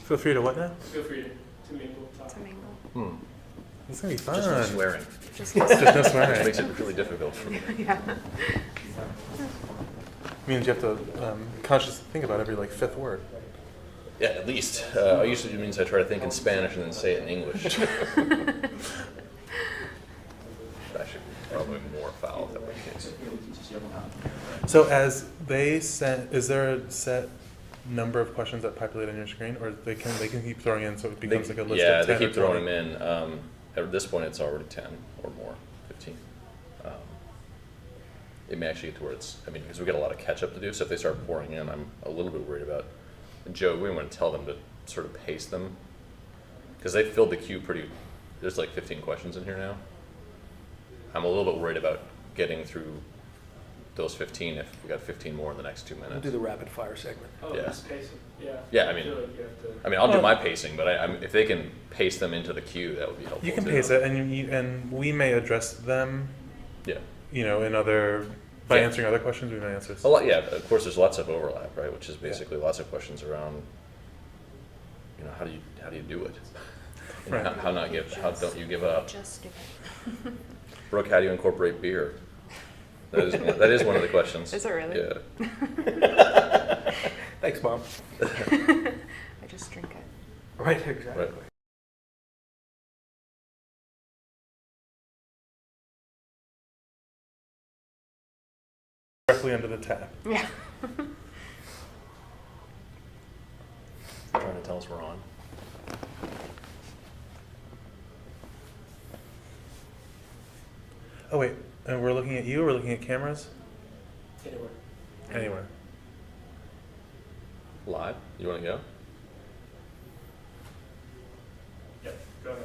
Feel free to what now? Feel free to mingle. Talk. To mingle. It's going to be fun. Just no swearing. Just Just no Which swearing. makes it really difficult for me. yeah. Means you have to consciously think about every like fifth word. Yeah, at least. Usually it means I try to think in Spanish and then say it in English. Actually, probably more foul if that were the case. So as they send, is there a set number of questions that populate on your screen, or they can keep throwing in so it becomes like a list Yeah, of 10 they keep or 20? throwing them in. At this point, it's already 10 or more, 15. It may actually get to where it's, because we got a lot of catch up to do, so if they start pouring in, I'm a little bit worried about. And Joe, we want to tell them to sort of pace them, because they filled the queue there's like 15 questions in here now. I'm a little bit worried about getting through those 15 if we got 15 more in the next 2 minutes. We'll do the rapid fire segment. Oh, Yeah. just pacing. Yeah. Yeah, feel like you have to. I'll do my pacing, but if they can pace them into the queue, that would be helpful. You can too. pace it, and we may address them. Yeah. By Yeah. answering other questions, we may answer. A lot, yeah. Of course, there's lots of overlap, right? Which is basically lots of questions around, how do you do it? Right. How don't you give up? Just do it. Brooke, how do you incorporate beer? That is one of the questions. Is it really? Yeah. Thanks, Mom. I just drink it. Right, exactly. Right. Directly under the tap. Yeah. Trying to tell us we're on. Oh wait, and we're looking at you. We're looking at cameras. Anywhere. Anywhere. Live? You want to go? Yep. Go ahead.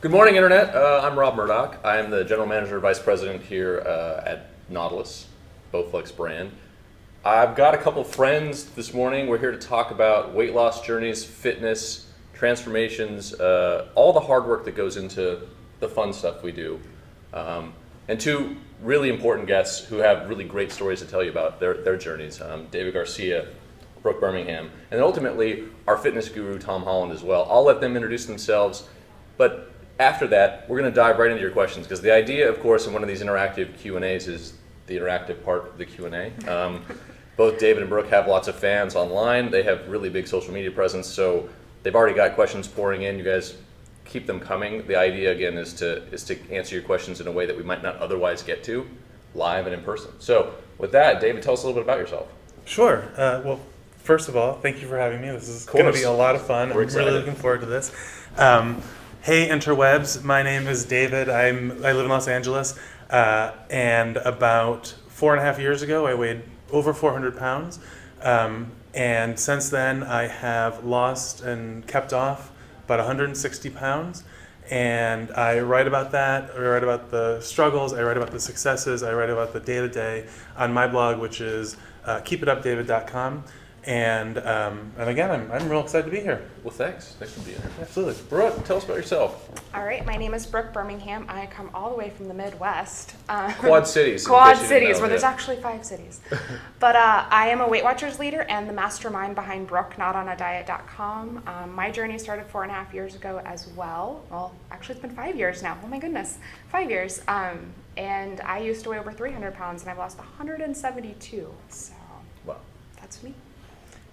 Good morning, Internet. I'm Rob Murdock. I'm the General Manager, Vice President here at Nautilus, Bowflex brand. I've got a couple friends this morning. We're here to talk about weight loss journeys, fitness, transformations, all the hard work that goes into the fun stuff we do. And two really important guests who have really great stories to tell you about their journeys. David Garcia, Brooke Birmingham, and ultimately our fitness guru, Tom Holland, as well. I'll let them introduce themselves, but after that, we're going to dive right into your questions, because the idea, of course, in one of these interactive Q&As is the interactive part of the Q&A. Both David and Brooke have lots of fans online. They have really big social media presence, so they've already got questions pouring in. You guys keep them coming. The idea, again, is to answer your questions in a way that we might not otherwise get to, live and in person. So with that, David, tell us a little bit about yourself. Sure. Well, first of all, thank you for having me. This is Of course. going to be a lot of fun. We're I'm excited. really looking forward to this. Hey, interwebs. My name is David. I live in Los Angeles, and about 4.5 years ago, I weighed over 400 pounds. And since then, I have lost and kept off about 160 pounds. And I write about that. I write about the struggles. I write about the successes. I write about the day-to-day on my blog, which is keepitupdavid.com. And again, I'm real excited to be here. Well, thanks. Thanks for being here. Absolutely. Brooke, tell us about yourself. All right. My name is Brooke Birmingham. I come all the way from the Midwest. Quad cities. in Quad case you didn't cities, know, where there's yeah. actually 5 cities. But I am a Weight Watchers leader and the mastermind behind BrookeNotOnADiet.com. My journey started 4.5 years ago as well. Well, actually, it's been 5 years now. Oh my goodness, 5 years. And I used to weigh over 300 pounds, and I've lost 172. So Wow. that's me.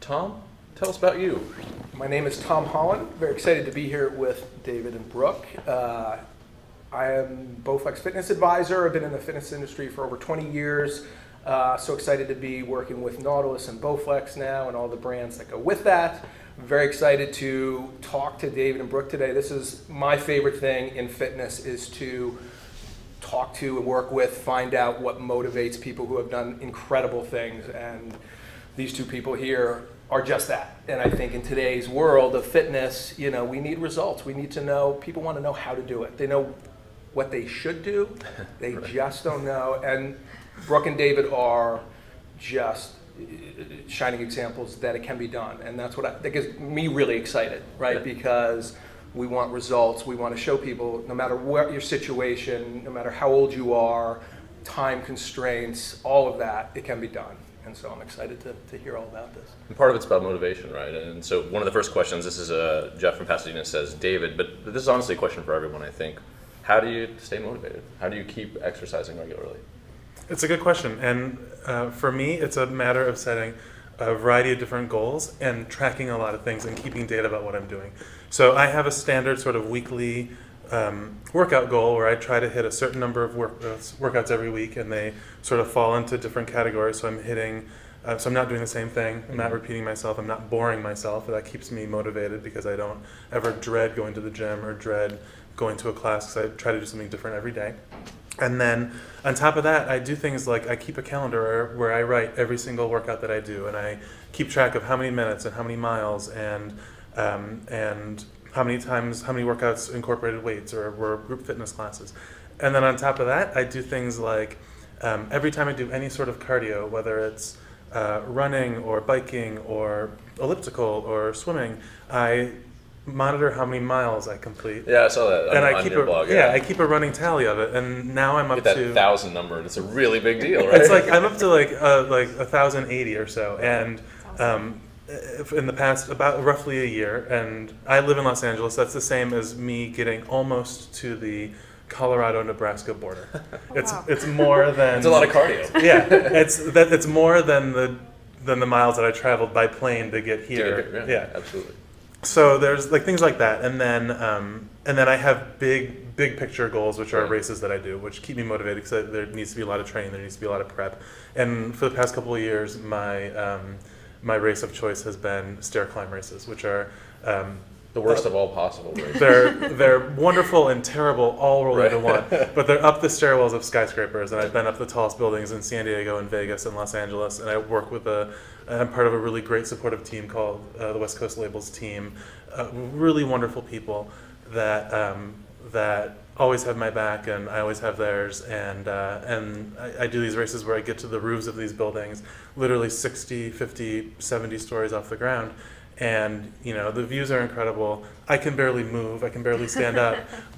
Tom, tell us about you. My name is Tom Holland. Very excited to be here with David and Brooke. I am Bowflex Fitness Advisor. I've been in the fitness industry for over 20 years. So excited to be working with Nautilus and Bowflex now and all the brands that go with that. I'm very excited to talk to David and Brooke today. This is my favorite thing in fitness, is to talk to and work with, find out what motivates people who have done incredible things. And these two people here are just that. And I think in today's world of fitness, we need results. We need to know, people want to know how to do it. They know what they should do. They Right. just don't know. And Brooke and David are just shining examples that it can be done. And that's that gets me really excited, right? Yeah. Because we want results. We want to show people, no matter what your situation, no matter how old you are, time constraints, all of that, it can be done. And so I'm excited to hear all about this. And part of it's about motivation, right? And so one of the first questions, this is Jeff from Pasadena says, David, but this is honestly a question for everyone, I think. How do you stay motivated? How do you keep exercising regularly? It's a good question. And for me, it's a matter of setting a variety of different goals and tracking a lot of things and keeping data about what I'm doing. So I have a standard sort of weekly workout goal where I try to hit a certain number of workouts every week, and they sort of fall into different categories. So I'm hitting, so I'm not doing the same thing. I'm not repeating myself. I'm not boring myself. That keeps me motivated because I don't ever dread going to the gym or dread going to a class, because I try to do something different every day. And then on top of that, I do things like I keep a calendar where I write every single workout that I do, and I keep track of how many minutes and how many miles and how many times, how many workouts incorporated weights or were group fitness classes. And then on top of that, I do things like every time I do any sort of cardio, whether it's running or biking or elliptical or swimming, I monitor how many miles I complete. Yeah, I saw that And on I keep your blog. Yeah, I keep a running tally of it, and now I'm up get that to 1,000 number, and it's a really big deal, right? It's like I'm up to like 1,080 or so, and in the past about roughly a year. And I live in Los Angeles. That's the same as me getting almost to the Colorado-Nebraska border. It's more than It's a lot of cardio. Yeah, it's more than the miles that I traveled by plane to get here. Yeah, absolutely. So there's like things like that, and then I have big picture goals, which are Right. races that I do, which keep me motivated because there needs to be a lot of training, there needs to be a lot of prep. And for the past couple of years, my race of choice has been stair climb races, which are The worst of all possible races. they're wonderful and terrible all rolled into one, Right. but they're up the stairwells of skyscrapers, and I've been up the tallest buildings in San Diego and Vegas and Los Angeles, and I work with I'm part of a really great supportive team called the West Coast Labels team, really wonderful people that always have my back, and I always have theirs, and I do these races where I get to the roofs of these buildings, literally 60, 50, 70 stories off the ground. And the views are incredible. I can barely move. I can barely stand up.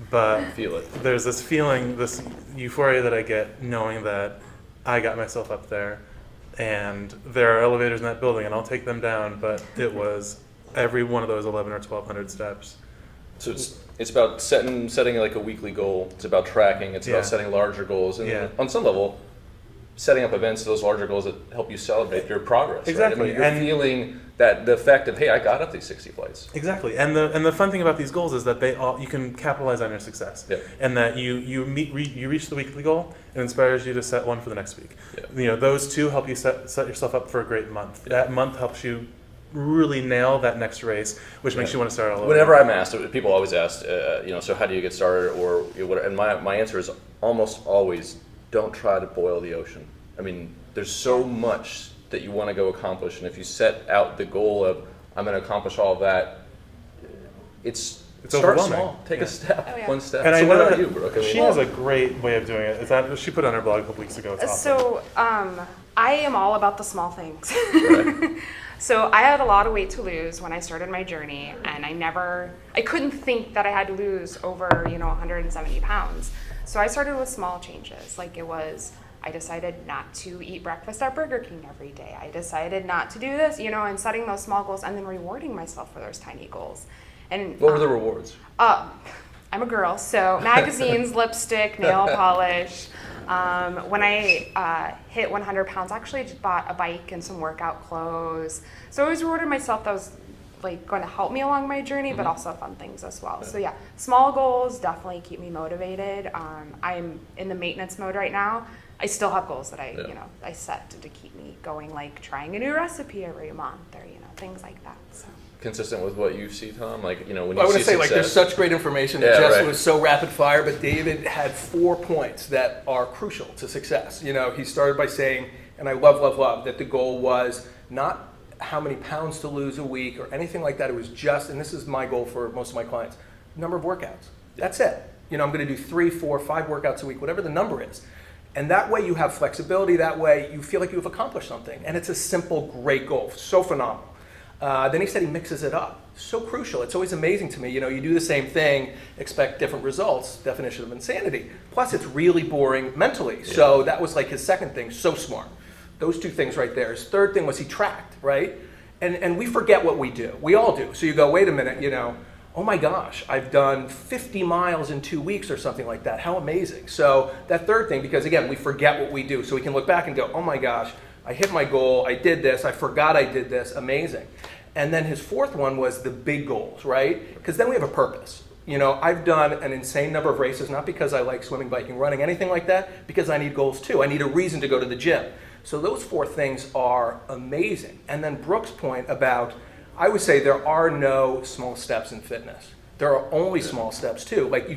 But Feel it. there's this feeling, this euphoria that I get knowing that I got myself up there, and there are elevators in that building, and I'll take them down. But it was every one of those 1,100 or 1,200 steps. So it's about setting like a weekly goal. It's about tracking. It's Yeah. about setting larger goals, and Yeah. on some level, setting up events, those larger goals that help you celebrate your progress. Exactly. Right? I mean, And- you're feeling that the effect of, hey, I got up these 60 flights. Exactly, and the fun thing about these goals is that you can capitalize on your success, Yeah. and that you reach the weekly goal, it inspires you to set one for the next week. Yeah. Those two help you set yourself up for a great month. Yeah. That month helps you really nail that next race, which makes you want to start all over. Whenever I'm asked, people always ask, so how do you get started, or what? And my answer is almost always, don't try to boil the ocean. I mean, there's so much that you want to go accomplish, and if you set out the goal of, I'm going to accomplish all of that, it's start overwhelming. small, take a step, Oh, yeah. one step. And so I what know about that you, Brooke? I mean, she has a great way of doing it. She put it on her blog a couple weeks ago. It's awesome. So I am all about the small things. Right. So I had a lot of weight to lose when I started my journey, and I couldn't think that I had to lose over 170 pounds. So I started with small changes. Like I decided not to eat breakfast at Burger King every day. I decided not to do this, and setting those small goals and then rewarding myself for those tiny goals. And What were the rewards? I'm a girl, so magazines, lipstick, nail polish. When I hit 100 pounds, I actually just bought a bike and some workout clothes. So I always rewarded myself. That was like going to help me along my journey, but also fun things as well. So yeah, small goals definitely keep me motivated. I'm in the maintenance mode right now. I still have goals that I set to keep me going, like trying a new recipe every month, or things like that. So. Consistent with what you see, Tom? Like, when you I want see to say, success. there's such great information. Yeah, Jess right. was so rapid fire, but David had 4 points that are crucial to success. He started by saying, and I love that the goal was not how many pounds to lose a week or anything like that. It was just, and this is my goal for most of my clients, number of workouts. That's it. I'm going to do 3, 4, 5 workouts a week, whatever the number is. And that way you have flexibility. That way you feel like you've accomplished something. And it's a simple, great goal. So phenomenal. Then he said he mixes it up. So crucial. It's always amazing to me. You do the same thing, expect different results. Definition of insanity. Plus, it's really boring mentally. So that was like his second thing. So smart. Those two things right there. His third thing was he tracked, right? And we forget what we do. We all do. So you go, wait a minute, oh my gosh, I've done 50 miles in 2 weeks or something like that. How amazing. So that third thing, because again, we forget what we do. So we can look back and go, oh my gosh, I hit my goal, I did this, I forgot I did this, amazing. And then his fourth one was the big goals, right? Because then we have a purpose. I've done an insane number of races, not because I like swimming, biking, running, anything like that, because I need goals too. I need a reason to go to the gym. So those four things are amazing. And then Brooke's point about, I would say there are no small steps in fitness. There are only small steps too. Like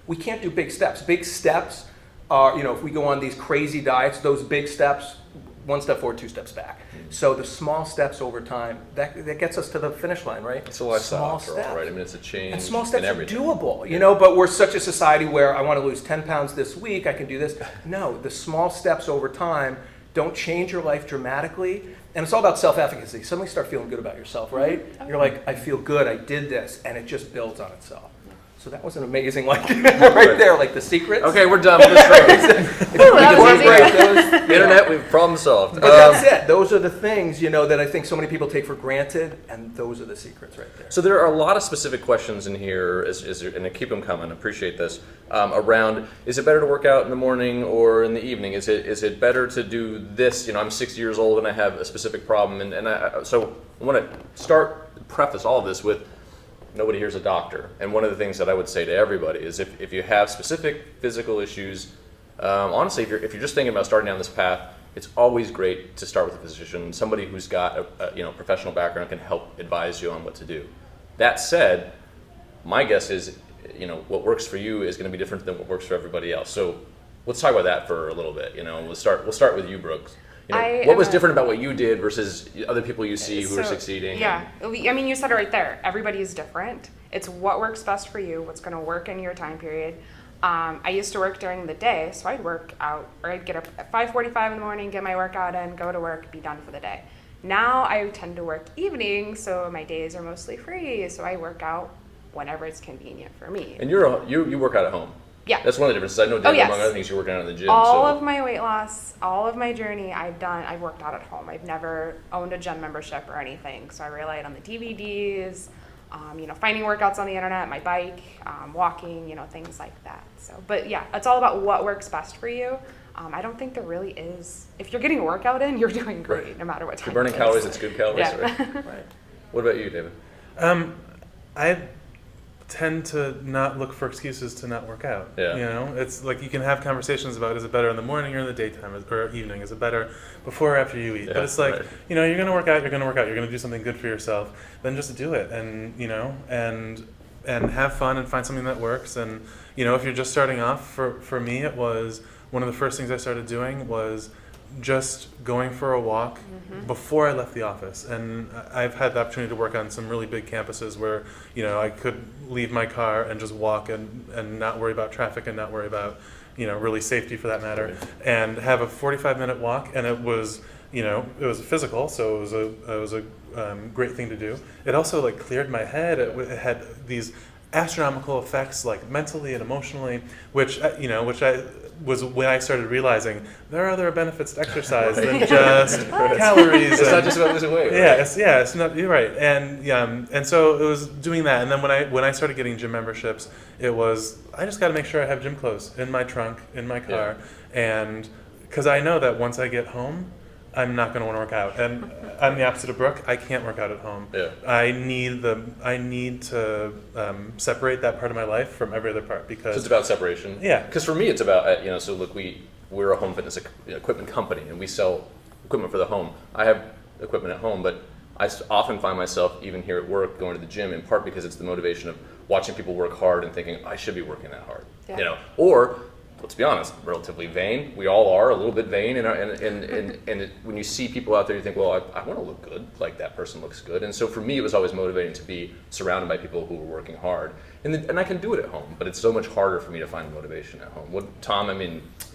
we can't do big steps. Big steps are, if we go on these crazy diets, those big steps, 1 step forward, 2 steps back. So the small steps over time, that gets us to the finish line, right? It's a lifestyle Small after all, steps. right? I mean, it's a change. And small steps in are everything. doable, but we're such a society where I want to lose 10 pounds this week, I can do this. No, the small steps over time don't change your life dramatically. And it's all about self-efficacy. Suddenly start feeling good about yourself, right? You're like, I feel good, I did this, and it just builds on itself. So that was an amazing, right there, like the secrets. Okay, we're done with this race. That was easy. Internet, we've problem solved. But that's it. Those are the things, that I think so many people take for granted, and those are the secrets right there. So there are a lot of specific questions in here, and keep them coming. I appreciate this. Around, is it better to work out in the morning or in the evening? Is it better to do this? I'm 60 years old and I have a specific problem, so I want to preface all of this with nobody here's a doctor. And one of the things that I would say to everybody is if you have specific physical issues, honestly, if you're just thinking about starting down this path, it's always great to start with a physician, somebody who's got a professional background can help advise you on what to do. That said, my guess is, what works for you is going to be different than what works for everybody else. So let's talk about that for a little bit. We'll start with you, Brooke. What was different about what you did versus other people you see who are succeeding? Yeah, you said it right there. Everybody is different. It's what works best for you, what's going to work in your time period. I used to work during the day, so I'd work out, or I'd get up at 5:45 in the morning, get my workout in, go to work, be done for the day. Now I tend to work evenings, so my days are mostly free, so I work out whenever it's convenient for me. And you work out at home. Yeah. That's one of the differences. I know, David, yes. among other things, you're working out in the gym. All of my weight loss, all of my journey, I've worked out at home. I've never owned a gym membership or anything, so I relied on the DVDs, finding workouts on the internet, my bike, walking, things like that. So, but yeah, it's all about what works best for you. I don't think there really is. If you're getting a workout in, you're doing great, right. No matter what time. If you're burning calories, it's good calories. Yeah. Right. What about you, David? I tend to not look for excuses to not work out. Yeah. It's like you can have conversations about, is it better in the morning or in the daytime or evening? Is it better before or after you eat? Yeah, but it's like, right. you're going to work out, you're going to do something good for yourself. Then just do it and have fun and find something that works. And, if you're just starting off, for me, it was one of the first things I started doing was just going for a walk before I left the office. And I've had the opportunity to work on some really big campuses where, I could leave my car and just walk and not worry about traffic and not worry about, really safety for that matter, Right. and have a 45-minute walk. And it was, it was physical, so it was a great thing to do. It also cleared my head. It had these astronomical effects, mentally and emotionally, which was when I started realizing there are other benefits to exercise than just calories. It's not just about losing weight. Right? It's not. You're right, and so it was doing that. And then when I started getting gym memberships, it was I just got to make sure I have gym clothes in my trunk, in my car, and because I know that once I get home, I'm not going to want to work out. And I'm the opposite of Brooke. I can't work out at home. Yeah. I need to separate that part of my life from every other part because So it's about separation. Yeah. Because for me, it's about so look, we're a home fitness equipment company, and we sell equipment for the home. I have equipment at home, but I often find myself even here at work going to the gym in part because it's the motivation of watching people work hard and thinking I should be working that hard. Yeah. Or let's be honest, relatively vain. We all are a little bit vain, and when you see people out there, you think, well, I want to look good, like that person looks good. And so for me, it was always motivating to be surrounded by people who were working hard. And I can do it at home, but it's so much harder for me to find motivation at home. Tom,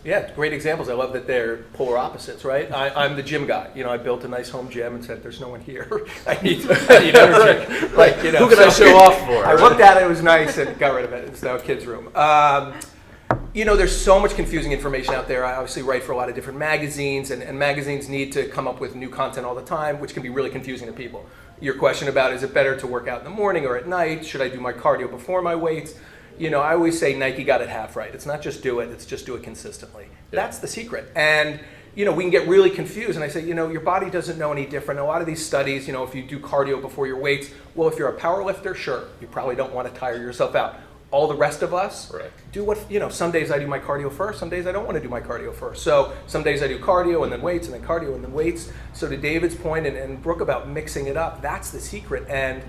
Yeah, great examples. I love that they're polar opposites, right? I'm the gym guy. I built a nice home gym and said, "There's no one here. I need energy." Who can I show off for? I looked at it; it was nice, and got rid of it. It's now a kid's room. There's so much confusing information out there. I obviously write for a lot of different magazines, and magazines need to come up with new content all the time, which can be really confusing to people. Your question about, is it better to work out in the morning or at night? Should I do my cardio before my weights? I always say Nike got it half right. It's not just do it, it's just do it consistently. Yeah. That's the secret. And we can get really confused, and I say, your body doesn't know any different. A lot of these studies, if you do cardio before your weights, well, if you're a power lifter, sure, you probably don't want to tire yourself out. All the rest of us do what, some days I do my cardio first, some days I don't want to do my cardio first. So some days I do cardio and then weights and then cardio and then weights. So to David's point and Brooke about mixing it up, that's the secret. And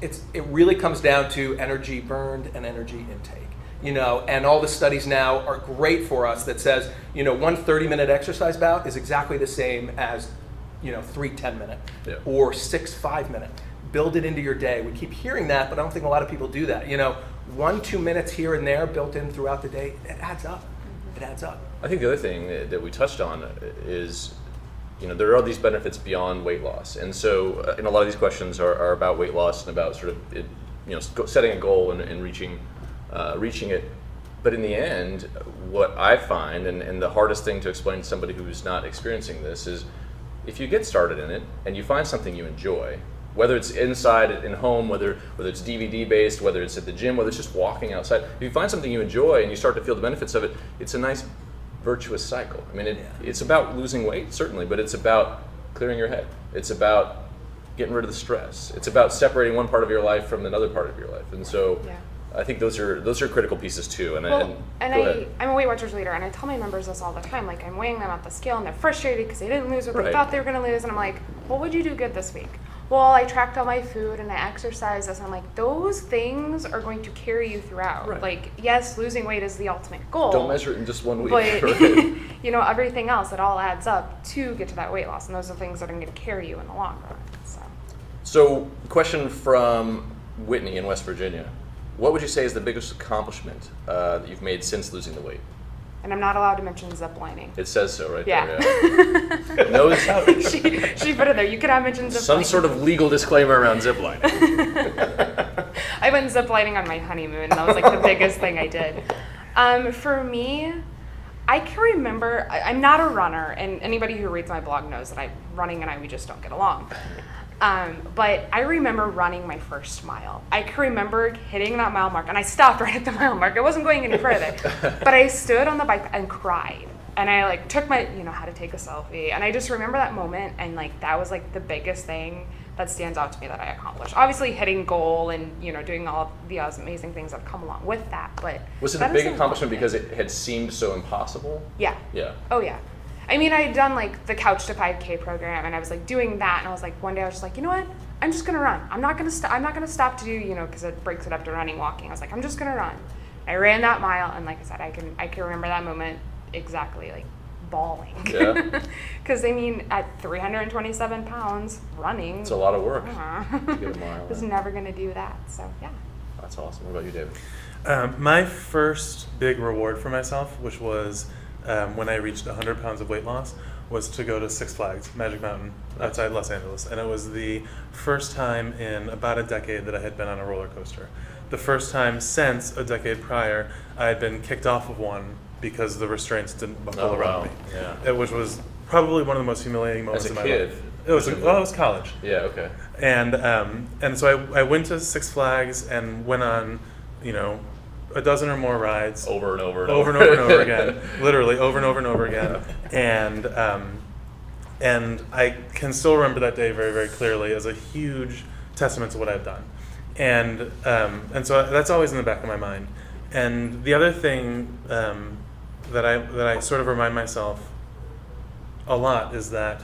it really comes down to energy burned and energy intake. And all the studies now are great for us that says, one 30-minute exercise bout is exactly the same as, 3 10-minute or 6 5-minute. Build it into your day. We keep hearing that, but I don't think a lot of people do that. 1 2 minutes here and there built in throughout the day, it adds up. It adds up. I think the other thing that we touched on is, there are these benefits beyond weight loss. And so, and a lot of these questions are about weight loss and about sort of, setting a goal and reaching it. But in the end, what I find, and the hardest thing to explain to somebody who's not experiencing this is, if you get started in it and you find something you enjoy, whether it's inside in home, whether it's DVD based, whether it's at the gym, whether it's just walking outside, if you find something you enjoy and you start to feel the benefits of it, it's a nice virtuous cycle. I mean, it's about losing weight, certainly, but it's about clearing your head. It's about getting rid of the stress. It's about separating one part of your life from another part of your life. And so I think those are critical pieces too. I'm a Weight Watchers leader, and I tell my members this all the time. Like, I'm weighing them at the scale, and they're frustrated because they didn't lose what they thought they were going to lose. And I'm like, what would you do good this week? Well, I tracked all my food and I exercised this. And I'm like, those things are going to carry you throughout. Right. Like, yes, losing weight is the ultimate goal. Don't measure it in just 1 week. But, everything else, it all adds up to get to that weight loss. And those are things that are going to carry you in the long run. So, question from Whitney in West Virginia. What would you say is the biggest accomplishment that you've made since losing the weight? And I'm not allowed to mention zip lining. It says so right there. Yeah. No, she put it there. You cannot mention zip Some lining. sort of legal disclaimer around zip lining. I went zip lining on my honeymoon, and that was like the biggest thing I did. For me, I can remember, I'm not a runner, and anybody who reads my blog knows that running and we just don't get along. But I remember running my first mile. I can remember hitting that mile mark, and I stopped right at the mile mark. I wasn't going any further, but I stood on the bike and cried. And I took my, how to take a selfie. And I just remember that moment, and that was the biggest thing that stands out to me that I accomplished. Obviously hitting goal and, doing all of the amazing things that come along with that. But was it a big accomplishment because it had seemed so impossible? Yeah. Yeah. Oh yeah. I mean, I had done the Couch to 5K program, and I was doing that, and I was one day I was just you know what? I'm just gonna run. I'm not gonna stop to do, because it breaks it up to running, walking. I was I'm just gonna run. I ran that mile, and like I said, I can remember that moment exactly, bawling. Yeah. Because at 327 pounds, running. It's a lot of work. To get a mile. I was never gonna do that. So yeah. That's awesome. What about you, David? My first big reward for myself, which was when I reached 100 pounds of weight loss, was to go to Six Flags Magic Mountain outside Los Angeles. And it was the first time in about a decade that I had been on a roller coaster. The first time since a decade prior I had been kicked off of one because the restraints didn't buckle around me. Yeah. Which was probably one of the most humiliating moments As a in my kid, life. It was college. Yeah, okay. And so I went to Six Flags and went on, a dozen or more rides over and over again, literally over and over and over again, and I can still remember that day very, very clearly as a huge testament to what I've done, and so that's always in the back of my mind. And the other thing that I sort of remind myself a lot is that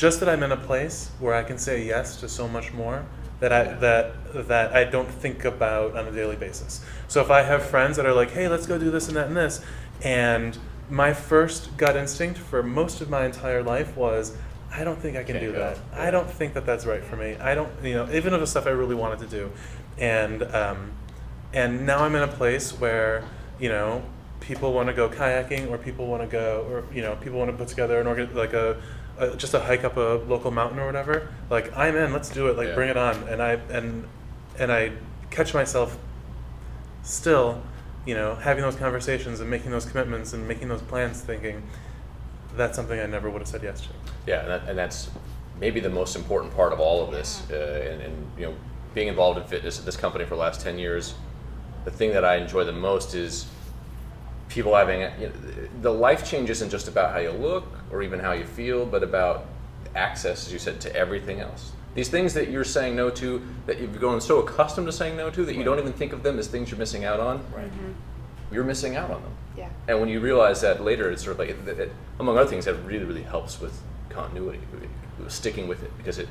I'm in a place where I can say yes to so much more that I don't think about on a daily basis. So if I have friends that are hey, let's go do this and that and this, and my first gut instinct for most of my entire life was, I don't think I can do that. I don't think that that's right for me. I don't, even of the stuff I really wanted to do, and now I'm in a place where people want to go kayaking, or people want to go, or people want to put together an just a hike up a local mountain or whatever. I'm in, let's do it, bring it on. And I catch myself still having those conversations and making those commitments and making those plans, thinking that's something I never would have said yes to. Yeah, and that's maybe the most important part of all of this. And being involved in fitness at this company for the last 10 years, the thing that I enjoy the most is people having, the life change isn't just about how you look or even how you feel, but about access, as you said, to everything else. These things that you're saying no to, that you've grown so accustomed to saying no to, that you don't even think of them as things you're missing out on, you're missing out on them. Yeah. And when you realize that later, it's sort of like, among other things, that really, really helps with continuity, sticking with it, because it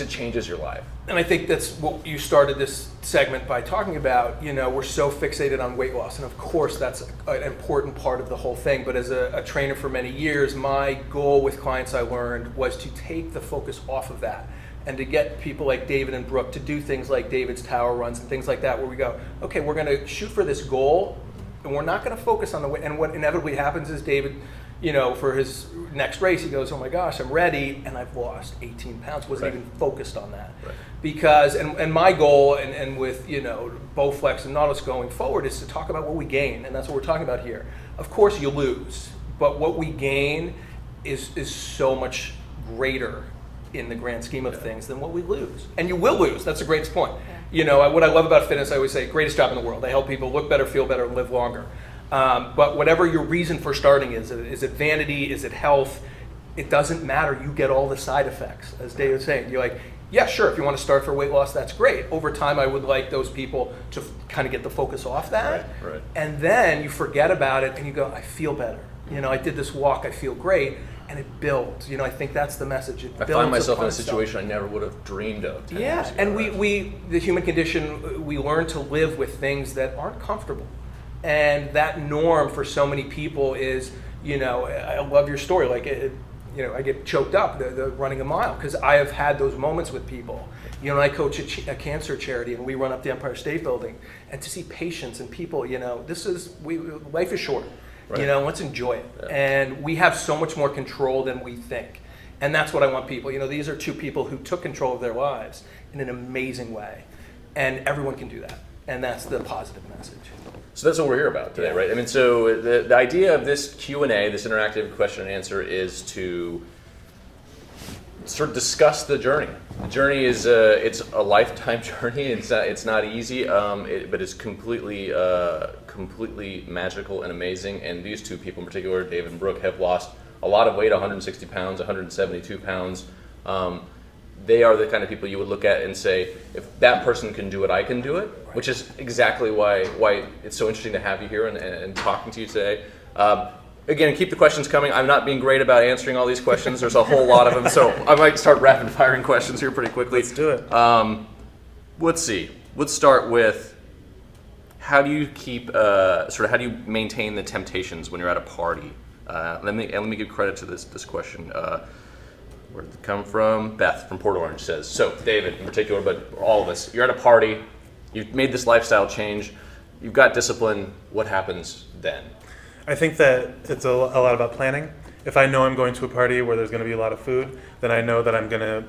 changes your life. And I think that's what you started this segment by talking about. We're so fixated on weight loss, and of course that's an important part of the whole thing. But as a trainer for many years, my goal with clients, I learned, was to take the focus off of that and to get people like David and Brooke to do things like David's tower runs and things like that, where we go, okay, we're going to shoot for this goal, and we're not going to focus on the weight. And what inevitably happens is David, for his next race, he goes, oh my gosh, I'm ready, and I've lost 18 pounds. Wasn't even focused on that. Right. Because, and my goal, and with, Bowflex and Nautilus going forward, is to talk about what we gain, and that's what we're talking about here. Of course, you lose, but what we gain is so much greater in the grand scheme of things than what we lose. And you will lose. That's the greatest point. Yeah. What I love about fitness, I always say, greatest job in the world. I help people look better, feel better, and live longer. But whatever your reason for starting is it vanity, is it health, it doesn't matter. You get all the side effects. As Dave was saying, you're like, yeah, sure, if you want to start for weight loss, that's great. Over time, I would like those people to kind of get the focus off that. Right. And then you forget about it and you go, I feel better. I did this walk, I feel great. And it builds. I think that's the message. It I builds find myself in upon a situation I never would have dreamed of 10 years ago. And we, the human condition, we learn to live with things that aren't comfortable. And that norm for so many people is, I love your story. Like, I get choked up the running a mile, because I have had those moments with people. I coach a cancer charity, and we run up the Empire State Building, and to see patients and people, life is short. Right. Let's enjoy it. Yeah. And we have so much more control than we think. And that's what I want people. These are two people who took control of their lives in an amazing way. And everyone can do that. And that's the positive message. So that's what we're here about today, right? I mean, so the idea of this Q&A, this interactive question and answer, is to sort of discuss the journey. The journey is it's a lifetime journey. It's not easy, but it's completely magical and amazing. And these two people in particular, David and Brooke, have lost a lot of weight, 160 pounds, 172 pounds. They are the kind of people you would look at and say, if that person can do it, I can do it, which is exactly why it's so interesting to have you here and talking to you today. Again, keep the questions coming. I'm not being great about answering all these questions. There's a whole lot of them, so I might start rapid firing questions here pretty quickly. Let's do it. Let's see. Let's start with, how do you keep, how do you maintain the temptations when you're at a party? Let me give credit to this question. Where did it come from? Beth from Port Orange says, so David in particular, but all of us, you're at a party, you've made this lifestyle change, you've got discipline, what happens then? I think that it's a lot about planning. If I know I'm going to a party where there's going to be a lot of food, then I know that I'm going to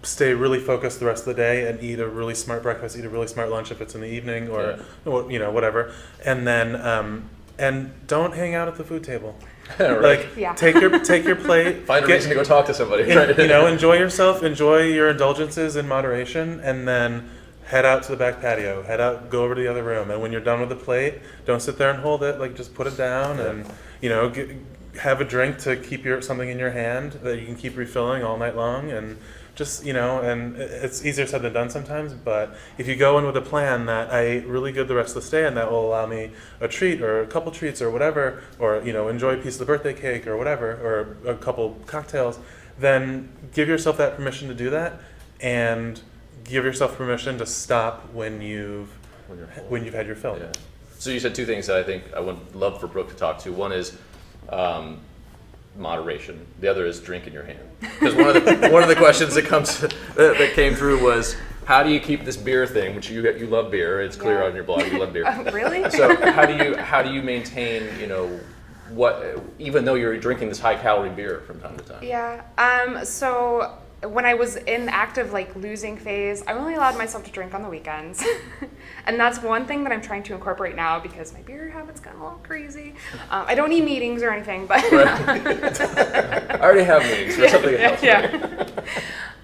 stay really focused the rest of the day and eat a really smart breakfast, eat a really smart lunch if it's in the evening, or whatever. And then and don't hang out at the food table. Right. Take your plate. Find a reason to go talk to somebody. Enjoy yourself. Enjoy your indulgences in moderation, and then head out to the back patio. Go over to the other room, and when you're done with the plate, don't sit there and hold it. Just put it down, and have a drink to keep something in your hand that you can keep refilling all night long, and just and it's easier said than done sometimes. But if you go in with a plan that I ate really good the rest of the day, and that will allow me a treat or a couple treats or whatever, or enjoy a piece of the birthday cake or whatever, or a couple cocktails, then give yourself that permission to do that, and give yourself permission to stop when you've had your fill. Yeah. So you said two things that I think I would love for Brooke to talk to. One is moderation. The other is drink in your hand. Because one of the questions that came through was, how do you keep this beer thing, which you love beer? It's clear on your blog you love beer. Really? So how do you maintain what, even though you're drinking this high calorie beer from time to time? Yeah. So when I was in the active like losing phase, I only allowed myself to drink on the weekends. And that's one thing that I'm trying to incorporate now because my beer habits got a little crazy. I don't need meetings or anything, but I already have meetings for something else. Yeah.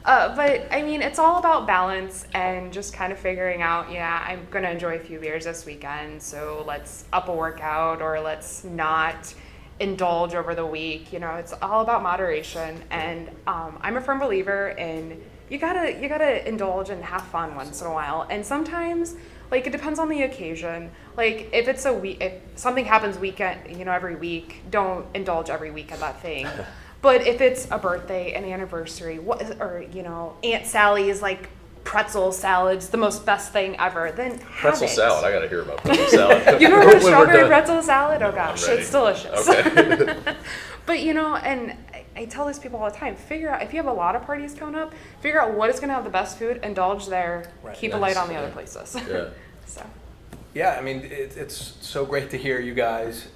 But I mean, it's all about balance and just kind of figuring out, I'm going to enjoy a few beers this weekend, so let's up a workout or let's not indulge over the week. It's all about moderation. And I'm a firm believer in you gotta indulge and have fun once in a while. And sometimes, like, it depends on the occasion. Like, if it's if something happens every week, don't indulge every week at that thing. But if it's a birthday, an anniversary, or Aunt Sally's like pretzel salad's the best thing ever, then have Pretzel it. salad, I gotta hear about pretzel salad. You know what When we're strawberry done. pretzel salad? Oh gosh, I'm ready. it's delicious. Okay. But and I tell this people all the time, figure out, if you have a lot of parties coming up, figure out what is going to have the best food, indulge there, Right. keep a Nice. light on the other places. Yeah. So. Yeah, I mean, it's so great to hear you guys.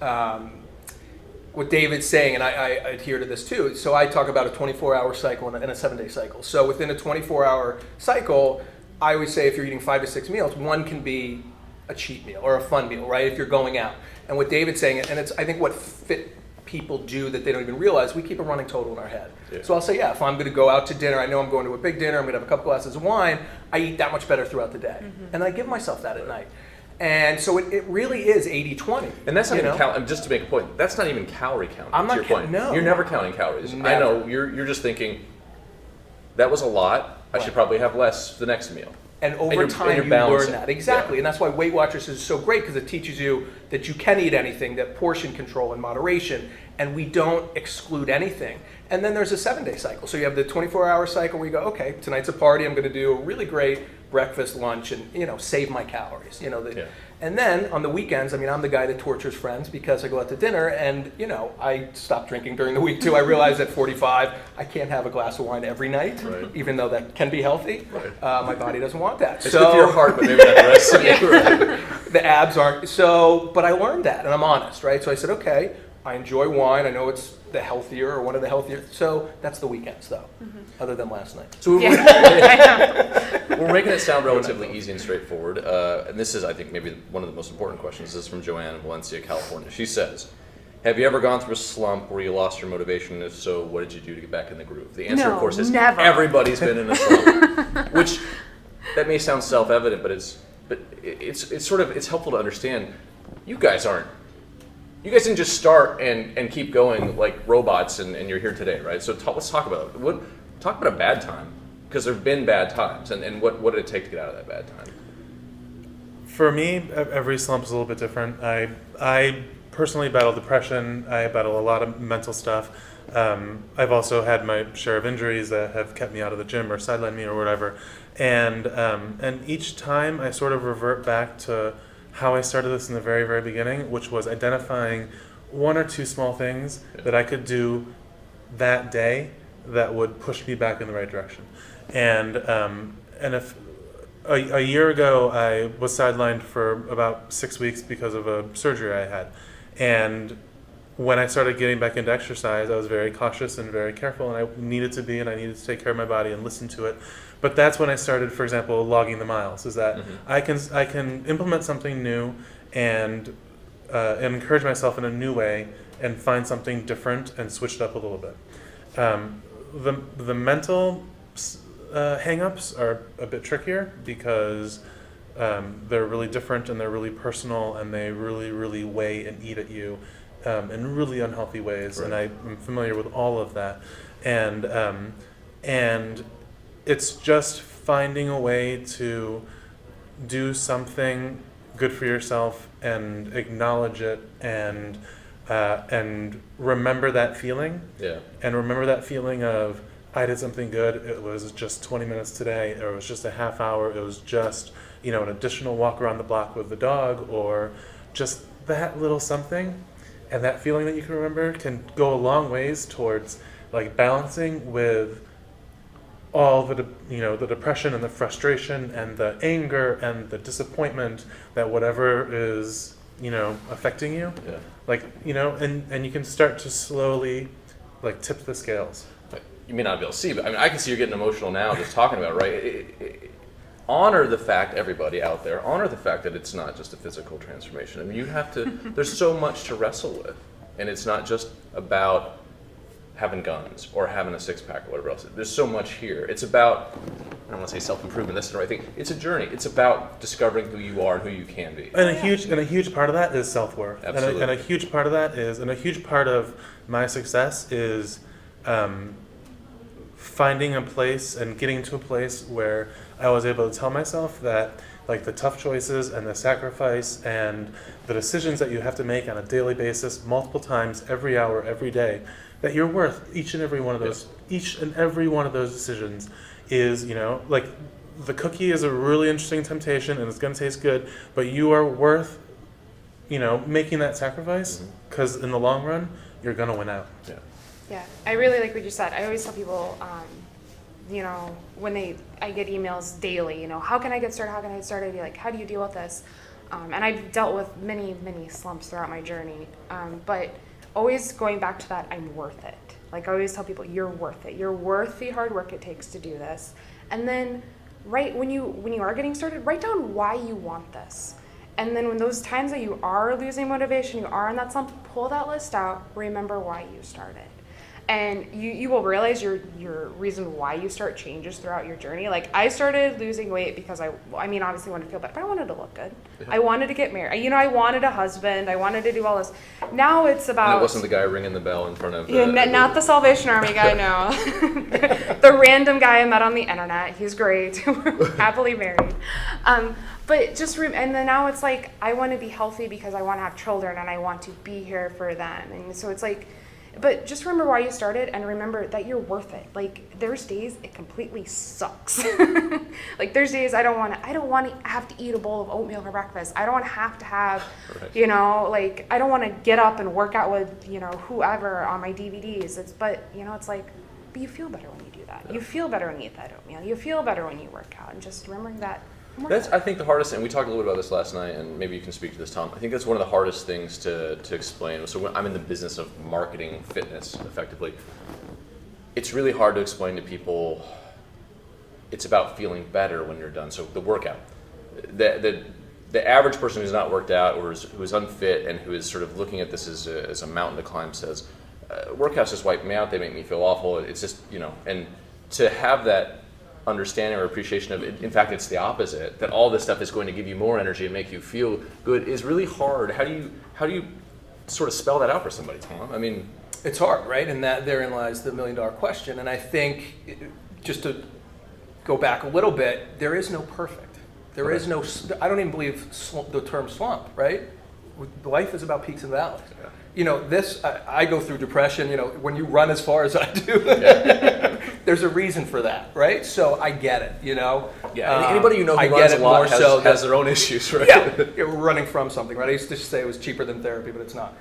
What David's saying, and I adhere to this too. So I talk about a 24-hour cycle and a 7-day cycle. So within a 24-hour cycle, I always say if you're eating 5 to 6 meals, one can be a cheat meal or a fun meal, right? If you're going out. And what David's saying, and it's I think what fit people do that they don't even realize, we keep a running total in our head. Yeah. So I'll say, if I'm going to go out to dinner, I know I'm going to a big dinner, I'm going to have a couple glasses of wine, I eat that much better throughout the day. Mm-hmm. And I give myself that at night. And so it really is 80-20. And that's not you even know? just to make a point, that's not even calorie counting. I'm to not your point. no. You're never counting calories. I Never. know, you're just thinking, that was a lot, I should Right. probably have less the next meal. And over you're- time, and you're you balancing. learn that. Exactly. Yeah. And that's why Weight Watchers is so great, because it teaches you that you can eat anything, that portion control and moderation, and we don't exclude anything. And then there's a 7-day cycle. So you have the 24-hour cycle where you go, okay, tonight's a party, I'm going to do a really great breakfast, lunch, and save my calories. Yeah. And then on the weekends, I mean, I'm the guy that tortures friends because I go out to dinner and, I stop drinking during the week too. I realize at 45, I can't have a glass of wine every night, Right. even though that can be healthy. Right. My body doesn't want that. It's good for your heart, but maybe not the rest of you. Right. The abs aren't. So, but I learned that, and I'm honest, right? So I said, okay, I enjoy wine. I know it's the healthier or one of the healthier. So that's the weekends, though, other than last night. So we're, we're making it sound relatively easy and straightforward. And this is, I think, maybe one of the most important questions. This is from Joanne in Valencia, California. She says, have you ever gone through a slump where you lost your motivation? And if so, what did you do to get back in the groove? The answer, No, of course, is never. everybody's been in a slump. Which, that may sound self-evident, but it's sort of, it's helpful to understand. You guys didn't just start and keep going like robots and you're here today, right? So let's talk about it. Talk about a bad time, because there have been bad times, and what did it take to get out of that bad time? For me, every slump is a little bit different. I personally battle depression. I battle a lot of mental stuff. I've also had my share of injuries that have kept me out of the gym or sidelined me or whatever. And each time I sort of revert back to how I started this in the very, very beginning, which was identifying one or two small things that I could do that day that would push me back in the right direction. And if a year ago I was sidelined for about 6 weeks because of a surgery I had, and when I started getting back into exercise, I was very cautious and very careful, and I needed to be, and I needed to take care of my body and listen to it. But that's when I started, for example, logging the miles. Is that I can implement something new and encourage myself in a new way and find something different and switch it up a little bit. The mental hang-ups are a bit trickier because they're really different and they're really personal, and they really, really weigh and eat at you in really unhealthy ways. Right. And I'm familiar with all of that. And it's just finding a way to do something good for yourself and acknowledge it and remember that feeling. Yeah. And remember that feeling of, I did something good. It was just 20 minutes today, or it was just a half hour. It was just, an additional walk around the block with the dog, or just that little something. And that feeling that you can remember can go a long ways towards like balancing with all the the depression and the frustration and the anger and the disappointment that whatever is affecting you. Yeah. Like and you can start to slowly like tip the scales. you may not be able to see, but I mean, I can see you're getting emotional now just talking about it, right? Honor the fact, everybody out there, honor the fact that it's not just a physical transformation. I mean, you have to, there's so much to wrestle with. And it's not just about having guns or having a six-pack or whatever else. There's so much here. It's about, I don't want to say self-improvement, that's the right thing. It's a journey. It's about discovering who you are and who you can be. And a huge part of that is self-worth. Absolutely. And a huge part of that is, and a huge part of my success is finding a place and getting to a place where I was able to tell myself that like the tough choices and the sacrifice and the decisions that you have to make on a daily basis, multiple times, every hour, every day, that you're worth each and every one of those. Each and every one of those decisions is, you know, like the cookie is a really interesting temptation and it's going to taste good, but you are worth, you know, making that sacrifice because in the long run, you're going to win out. Yeah. Yeah, I really like what you said. I always tell people, you know, when I get emails daily, you know, how can I get started? How can I get started? I'd be like, how do you deal with this? And I've dealt with many, many slumps throughout my journey. But always going back to that, I'm worth it. Like I always tell people, you're worth it. You're worth the hard work it takes to do this. And then when you are getting started, write down why you want this. And then when those times that you are losing motivation, you are in that slump, pull that list out, remember why you started. And you will realize your reason why you start changes throughout your journey. Like I started losing weight because I mean, obviously wanted to feel better, but I wanted to look good. Yeah. I wanted to get married. You know, I wanted a husband. I wanted to do all this. Now it's about. And it wasn't the guy ringing the bell in front of. Not the Salvation Army guy, no. The random guy I met on the internet. He's great. We're happily married. But just and then now it's like I want to be healthy because I want to have children and I want to be here for them. And so it's like. But just remember why you started and remember that you're worth it. Like there's days it completely sucks. Like there's days I don't want to have to eat a bowl of oatmeal for breakfast. I don't want to have, right. You know, like I don't want to get up and work out with, you know, whoever on my DVDs. But you know, it's like, but you feel better when you do that. Yeah. You feel better when you eat that oatmeal. You feel better when you work out. And just remembering that. That's, I think, the hardest, and we talked a little bit about this last night, and maybe you can speak to this, Tom. I think that's one of the hardest things to explain. So when I'm in the business of marketing fitness, effectively. It's really hard to explain to people it's about feeling better when you're done. So the workout. The average person who's not worked out or who's unfit and who is sort of looking at this as a mountain to climb says, workouts just wipe me out, they make me feel awful. It's just, you know, and to have that understanding or appreciation of it, in fact it's the opposite, that all this stuff is going to give you more energy and make you feel good is really hard. How do you sort of spell that out for somebody, Tom? I mean, it's hard, right? And that therein lies the $1 million question. And I think just to go back a little bit, there is no perfect. There is no, I don't even believe the term slump, right? Life is about peaks and valleys. Yeah. You know, I go through depression, you know, when you run as far as I do, yeah. There's a reason for that, right? So I get it, you know? Yeah, anybody you know who runs a lot has their own issues, right? Yeah, we're running from something, right? I used to say it was cheaper than therapy, but it's not.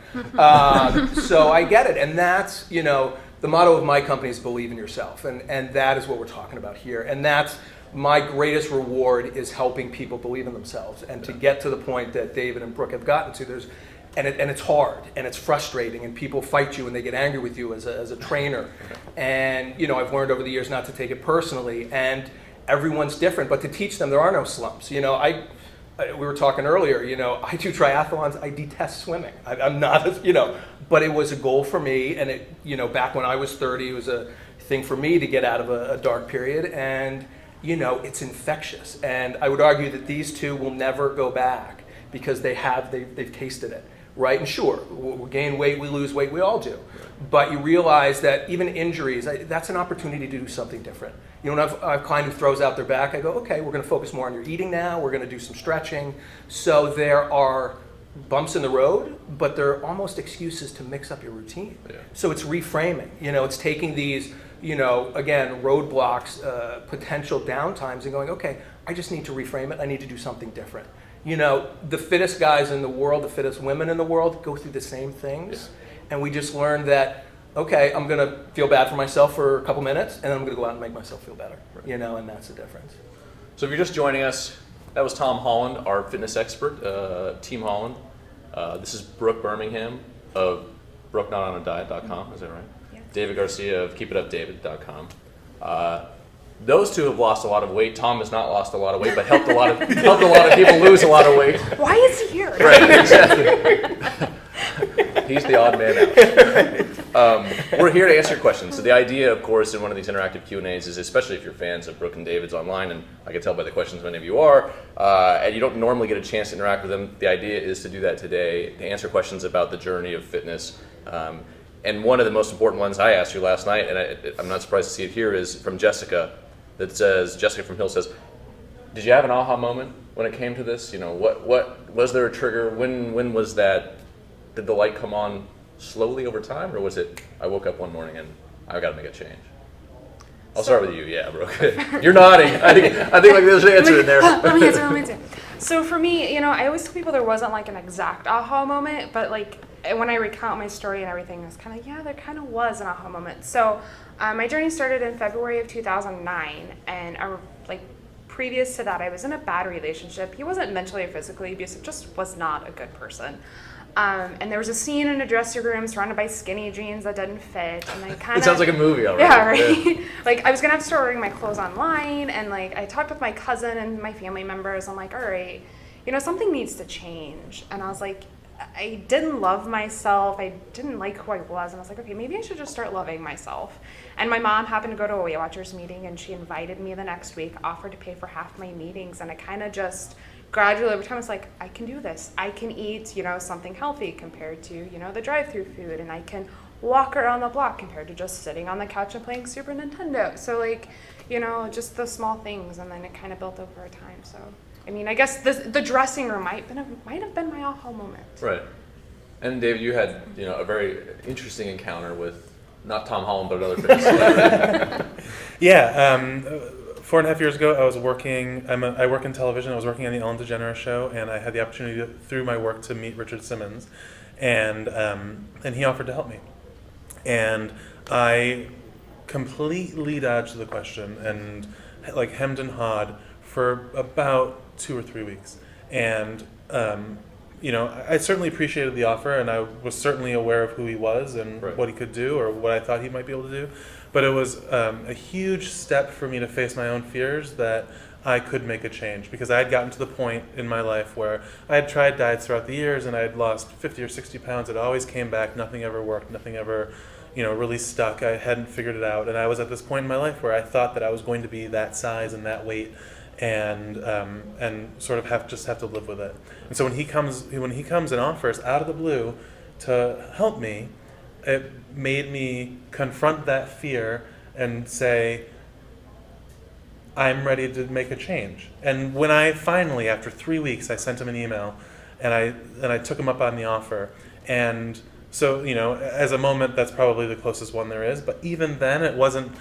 So I get it, and that's, you know, the motto of my company is believe in yourself, and that is what we're talking about here. And that's my greatest reward is helping people believe in themselves and to get to the point that David and Brooke have gotten to. And it's hard and it's frustrating and people fight you and they get angry with you as a trainer. And you know, I've learned over the years not to take it personally, and everyone's different, but to teach them there are no slumps. You know, we were talking earlier, you know, I do triathlons, I detest swimming. I'm not, you know, but it was a goal for me, and it, you know, back when I was 30, it was a thing for me to get out of a dark period, and you know, it's infectious. And I would argue that these two will never go back because they've tasted it. Right, and sure, we gain weight, we lose weight, we all do. But you realize that even injuries, that's an opportunity to do something different. You know, when I've client who throws out their back, I go, okay, we're going to focus more on your eating now, we're going to do some stretching. So there are bumps in the road, but they're almost excuses to mix up your routine. Yeah. So it's reframing, you know, it's taking these, you know, again, roadblocks, potential downtimes and going, okay, I just need to reframe it, I need to do something different. You know, the fittest guys in the world, the fittest women in the world go through the same things. Yeah. And we just learned that, okay, I'm going to feel bad for myself for a couple minutes, and then I'm going to go out and make myself feel better. Right. You know, and that's the difference. So if you're just joining us, that was Tom Holland, our fitness expert, Team Holland. This is Brooke Birmingham of Brooke notonadiet.com, is that right? Yeah. David Garcia of keepitupdavid.com. Those two have lost a lot of weight. Tom has not lost a lot of weight, but helped a lot of people lose a lot of weight. Why is he here? Right, exactly. He's the odd man out. We're here to answer your questions. So the idea, of course, in one of these interactive Q&As is, especially if you're fans of Brooke and David's online, and I can tell by the questions many of you are, and you don't normally get a chance to interact with them, the idea is to do that today, to answer questions about the journey of fitness. And one of the most important ones I asked you last night, and I'm not surprised to see it here, is from Jessica, that says, Jessica from Hill says, did you have an aha moment when it came to this? You know, what was there a trigger? When was that? Did the light come on slowly over time, or was it I woke up one morning and I got to make a change? I'll start with you. Yeah, Brooke. You're nodding. I think like there's an answer in there. Let me answer. So for me, I always tell people there wasn't like an exact aha moment, but like when I recount my story and everything, it's kind of, there kind of was an aha moment. So my journey started in February of 2009, and like previous to that, I was in a bad relationship. He wasn't mentally or physically abusive, just was not a good person. And there was a scene in a dressing room surrounded by skinny jeans that didn't fit, and I kind of... It sounds like a movie already. Yeah, right? Yeah. Like, I was going to have to start ordering my clothes online, and, like, I talked with my cousin and my family members. I'm like, all right, something needs to change. And I was like, I didn't love myself. I didn't like who I was. And I was like, okay, maybe I should just start loving myself. And my mom happened to go to a Weight Watchers meeting, and she invited me the next week, offered to pay for half my meetings, and I kind of just... gradually over time, it's like, I can do this. I can eat, something healthy compared to, the drive-through food, and I can walk around the block compared to just sitting on the couch and playing Super Nintendo. So, like, just the small things, and then it kind of built over time. So, I mean, I guess the dressing room might have been my aha moment. Right. And David, you had, a very interesting encounter with not Tom Holland, but another fitness celebrity. Yeah. 4.5 years ago, I was working. I work in television. I was working on the Ellen DeGeneres show, and I had the opportunity through my work to meet Richard Simmons, and he offered to help me, and I completely dodged the question and like hemmed and hawed for about 2 or 3 weeks, and I certainly appreciated the offer, and I was certainly aware of who he was and right. what he could do or what I thought he might be able to do. But it was a huge step for me to face my own fears that I could make a change, because I had gotten to the point in my life where I had tried diets throughout the years, and I had lost 50 or 60 pounds. It always came back. Nothing ever worked. Nothing ever, really stuck. I hadn't figured it out. And I was at this point in my life where I thought that I was going to be that size and that weight, and sort of have to live with it. And so when he comes and offers out of the blue to help me, it made me confront that fear and say, I'm ready to make a change. And when I finally, after 3 weeks, I sent him an email, and I took him up on the offer. And so, as a moment, that's probably the closest one there is. But even then, it wasn't,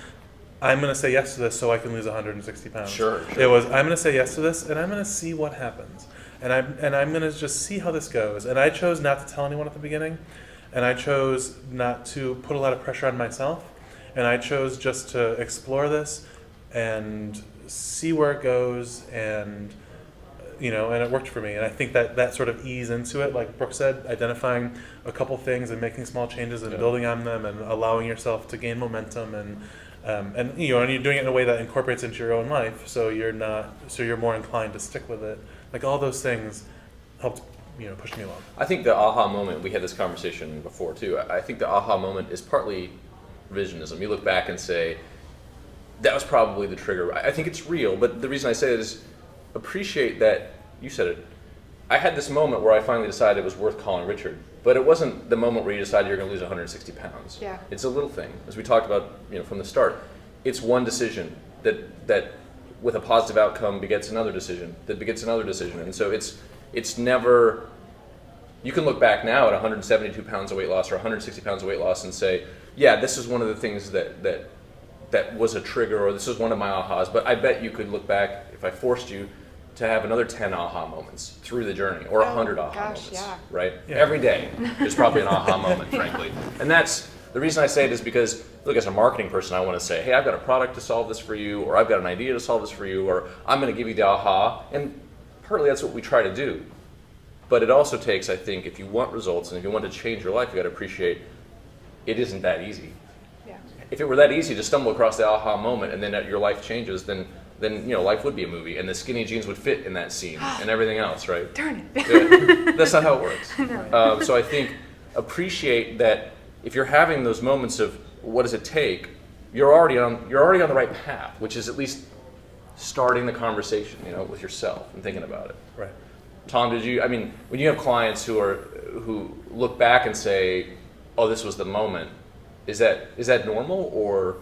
I'm going to say yes to this so I can lose 160 pounds. Sure. It was, I'm going to say yes to this, and I'm going to see what happens. And I'm going to just see how this goes. And I chose not to tell anyone at the beginning. And I chose not to put a lot of pressure on myself. And I chose just to explore this and see where it goes. And, and it worked for me. And I think that sort of ease into it, like Brooke said, identifying a couple things and making small changes and building on them and allowing yourself to gain momentum and you're doing it in a way that incorporates into your own life. So you're more inclined to stick with it. Like all those things helped push me along. I think the aha moment, we had this conversation before too, I think the aha moment is partly revisionism. You look back and say, that was probably the trigger. I think it's real, but the reason I say it is appreciate that, you said it, I had this moment where I finally decided it was worth calling Richard, but it wasn't the moment where you decided you're going to lose 160 pounds. Yeah. It's a little thing, as we talked about from the start. It's one decision that with a positive outcome begets another decision, that begets another decision, and so it's never, you can look back now at 172 pounds of weight loss or 160 pounds of weight loss and say, yeah, this is one of the things that was a trigger, or this is one of my ahas, but I bet you could look back, if I forced you, to have another 10 aha moments through the journey, or 100 aha moments, right? Yeah. Every day there's probably an aha moment, frankly. And that's, the reason I say it is because, look, as a marketing person, I want to say, hey, I've got a product to solve this for you, or I've got an idea to solve this for you, or I'm going to give you the aha, and partly that's what we try to do. But it also takes, I think, if you want results and if you want to change your life, you got to appreciate it isn't that easy. Yeah. If it were that easy to stumble across the aha moment and then your life changes, then life would be a movie, and the skinny jeans would fit in that scene and everything else, right? Darn it. Yeah. That's not how it works. So I think appreciate that if you're having those moments of what does it take, you're already on the right path, which is at least starting the conversation, with yourself and thinking about it. Right. Tom, when you have clients who look back and say, "Oh, this was the moment," is that normal, or?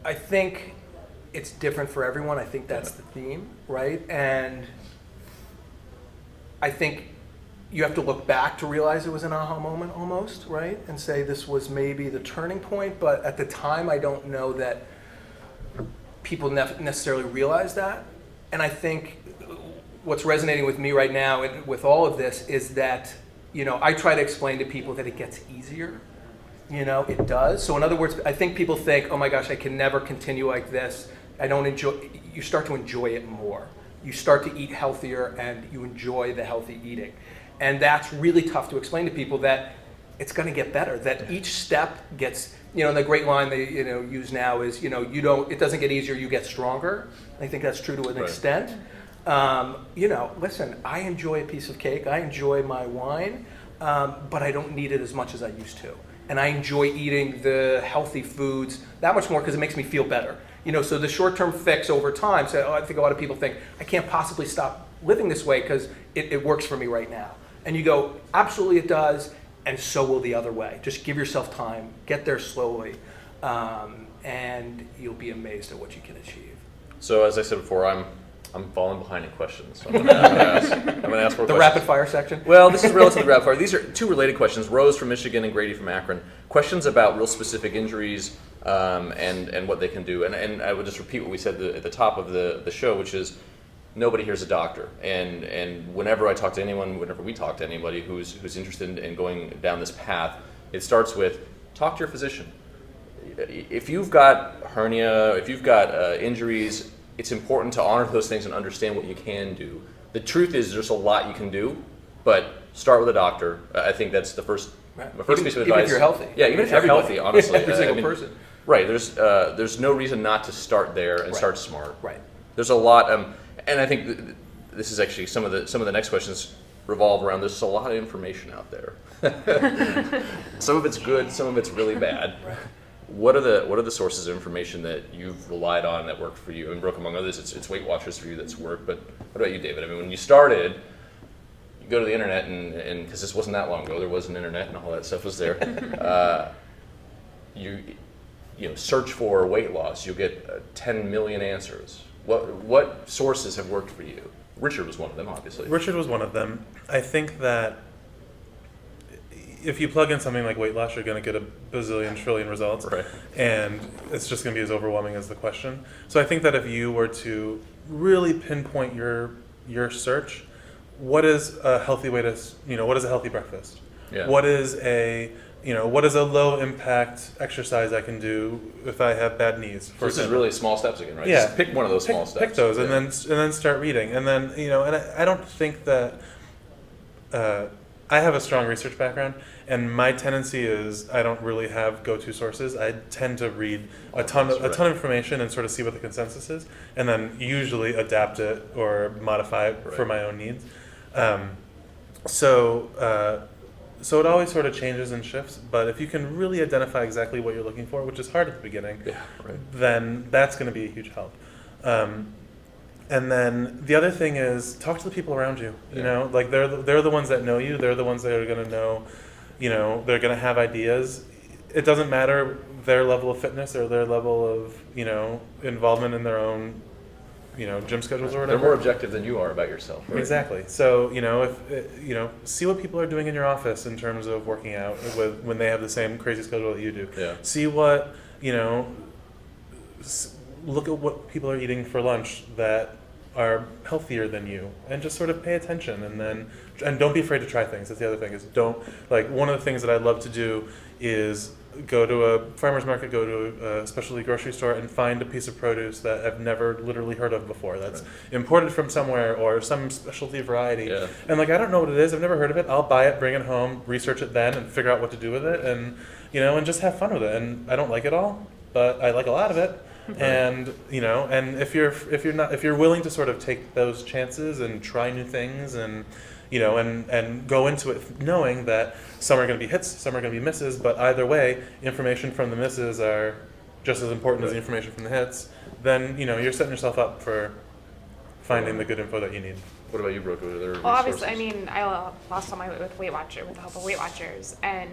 I think it's different for everyone. I think that's the theme, right? And I think you have to look back to realize it was an aha moment almost, right? And say this was maybe the turning point, but at the time I don't know that people necessarily realize that. And I think what's resonating with me right now and with all of this is that, I try to explain to people that it gets easier. It does. So in other words, I think people think, oh my gosh, I can never continue like this. You start to enjoy it more. You start to eat healthier and you enjoy the healthy eating. And that's really tough to explain to people that it's going to get better, that each step gets, the great line they use now is, it doesn't get easier, you get stronger. I think that's true to an extent. Listen, I enjoy a piece of cake, I enjoy my wine, but I don't need it as much as I used to. And I enjoy eating the healthy foods that much more because it makes me feel better. So the short-term fix over time, I think a lot of people think, I can't possibly stop living this way because it works for me right now. And you go, absolutely it does, and so will the other way. Just give yourself time, get there slowly, and you'll be amazed at what you can achieve. So as I said before, I'm falling behind in questions. So I'm going to ask more questions. The rapid fire section? Well, this is relatively rapid fire. These are two related questions. Rose from Michigan and Grady from Akron. Questions about real specific injuries and what they can do. And I would just repeat what we said at the top of the show, which is nobody here's a doctor. And whenever we talk to anybody who's interested in going down this path, it starts with talk to your physician. If you've got hernia, if you've got injuries, it's important to honor those things and understand what you can do. The truth is there's a lot you can do, but start with a doctor. I think that's the first piece of advice. Even if you're healthy. Yeah, even if you're healthy, honestly. Every single person. Right, there's no reason not to start there and start smart. Right. There's a lot, and I think this is actually some of the next questions revolve around there's a lot of information out there. Some of it's good, some of it's really bad. Right. What are the sources of information that you've relied on that worked for you? And Brooke, among others, it's Weight Watchers for you that's worked. But what about you, David? When you started, you go to the internet and because this wasn't that long ago, there was an internet and all that stuff was there. You search for weight loss, you'll get 10 million answers. What sources have worked for you? Richard was one of them, obviously. Richard was one of them. I think that if you plug in something like weight loss, you're going to get a bazillion trillion results, right. And it's just going to be as overwhelming as the question. So I think that if you were to really pinpoint your search, what is a healthy way to, what is a healthy breakfast? Yeah. What is a low impact exercise I can do if I have bad knees? So this is really small steps again, right? Yeah. Just pick one of those small steps. Pick those, and then start reading, and then and I don't think that. I have a strong research background, and my tendency is I don't really have go-to sources. I tend to read a ton of information and sort of see what the consensus is, and then usually adapt it or modify it for my own needs. So it always sort of changes and shifts. But if you can really identify exactly what you're looking for, which is hard at the beginning, then that's going to be a huge help. And then the other thing is talk to the people around you. Like they're the ones that know you. They're the ones that are going to know. They're going to have ideas. It doesn't matter their level of fitness or their level of involvement in their own gym schedules or whatever. They're more objective than you are about yourself. Right? Exactly. So if see what people are doing in your office in terms of working out when they have the same crazy schedule that you do. Yeah. See what look at what people are eating for lunch that are healthier than you, and just sort of pay attention, and don't be afraid to try things. That's the other thing is one of the things that I love to do is go to a farmer's market, go to a specialty grocery store, and find a piece of produce that I've never literally heard of before that's imported from somewhere or some specialty variety. Yeah. And I don't know what it is, I've never heard of it. I'll buy it, bring it home, research it then, and figure out what to do with it. And and just have fun with it. And I don't like it all, but I like a lot of it. And and if you're willing to sort of take those chances and try new things, and and go into it knowing that some are going to be hits, some are going to be misses, but either way, information from the misses are just as important as the information from the hits, then you're setting yourself up for finding the good info that you need. What about you, Brooke? Are there Well, obviously, resources? I lost all my weight with with the help of Weight Watchers, and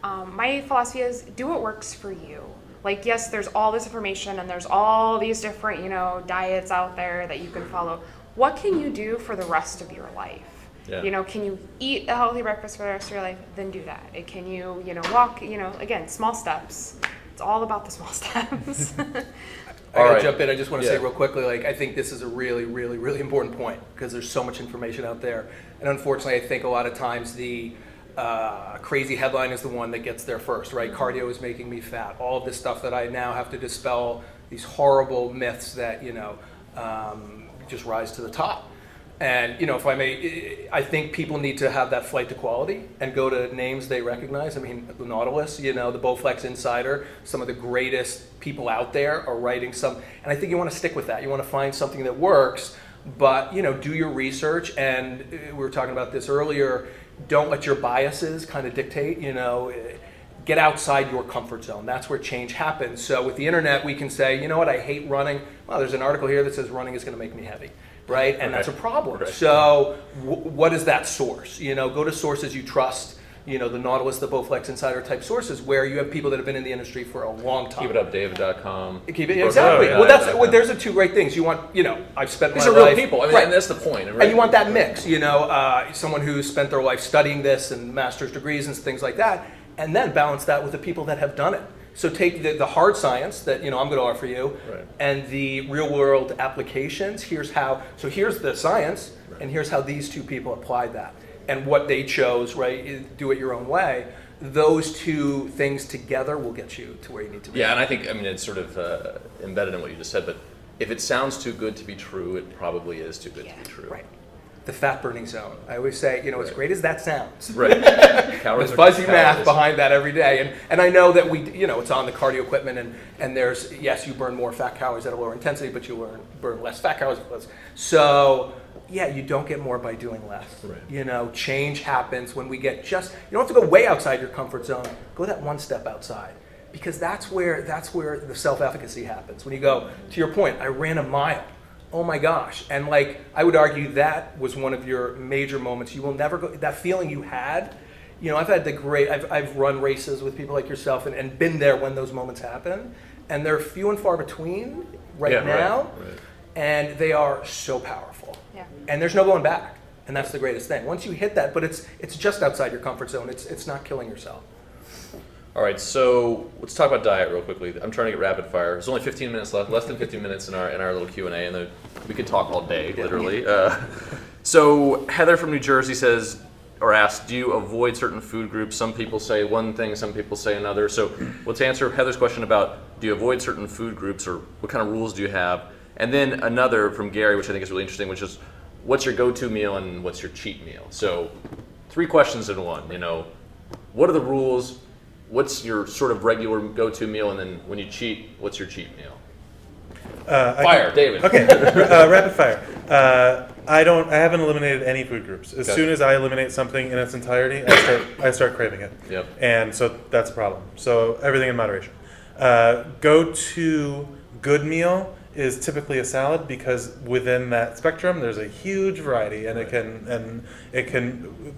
my philosophy is do what works for you. Like, yes, there's all this information and there's all these different, diets out there that you can follow. What can you do for the rest of your life? Yeah. Can you eat a healthy breakfast for the rest of your life? Then do that. Can you, walk, again, small steps. It's all about the small steps. I gotta right. jump in. I just want to say Yeah. real quickly, I think this is a really, really, really important point because there's so much information out there. And unfortunately, I think a lot of times the crazy headline is the one that gets there first, right? Cardio is making me fat. All of this stuff that I now have to dispel, these horrible myths that, just rise to the top. And, if I may, I think people need to have that flight to quality and go to names they recognize. I mean, the Nautilus, the Bowflex Insider, some of the greatest people out there are writing some, and I think you want to stick with that. You want to find something that works, but, do your research. And we were talking about this earlier. Don't let your biases kind of dictate, get outside your comfort zone. That's where change happens. So with the internet, we can say, I hate running. Well, there's an article here that says running is going to make me heavy, right? And that's a problem. Right. So what is that source? Go to sources you trust, the Nautilus, the Bowflex Insider type sources where you have people that have been in the industry for a long time. Keep it up, David.com. Exactly. yeah, Well, there's the two great things. You want, I've spent These my are real life. people. I mean, Right. and that's the point. Right? And you want that mix, someone who's spent their life studying this and master's degrees and things like that, and then balance that with the people that have done it. So take the hard science that I'm going to offer you, Right. and the real world applications. Here's the science, Right. and here's how these two people applied that, and what they chose. Right, do it your own way. Those two things together will get you to where you need to be. Yeah, and I think, it's sort of embedded in what you just said, but if it sounds too good to be true, it probably is too good to be true. Right. The fat burning zone. I always say, as Right. great as that sounds. Right. There's fuzzy math behind that every day. And I know that it's on the cardio equipment and there's, yes, you burn more fat calories at a lower intensity, but you burn less fat calories. So, yeah, you don't get more by doing less. Right. Change happens when we get you don't have to go way outside your comfort zone. Go that one step outside. Because that's where the self-efficacy happens. When you go, to your point, I ran a mile. Oh my gosh. And I would argue that was one of your major moments. You will never go, that feeling you had, I've had I've run races with people like yourself and been there when those moments happen. And they're few and far between now. Right. And they are so powerful. Yeah. And there's no going back. And that's the greatest thing. Once you hit that, but it's just outside your comfort zone. It's not killing yourself. All right, so let's talk about diet real quickly. I'm trying to get rapid fire. There's only 15 minutes left, less than 15 minutes in our little Q&A, and then we could talk all day, literally. So Heather from New Jersey asks, do you avoid certain food groups? Some people say one thing, some people say another. So let's answer Heather's question about, do you avoid certain food groups, or what kind of rules do you have? And then another from Gary, which I think is really interesting, which is, what's your go-to meal and what's your cheat meal? So 3 questions in one. What are the rules? What's your sort of regular go-to meal, and then when you cheat, what's your cheat meal? David. Okay, rapid fire. I haven't eliminated any food groups. As soon as I eliminate something in its entirety, I start craving it. Yep. And so that's a problem. So everything in moderation. Go-to good meal is typically a salad, because within that spectrum there's a huge variety, and it can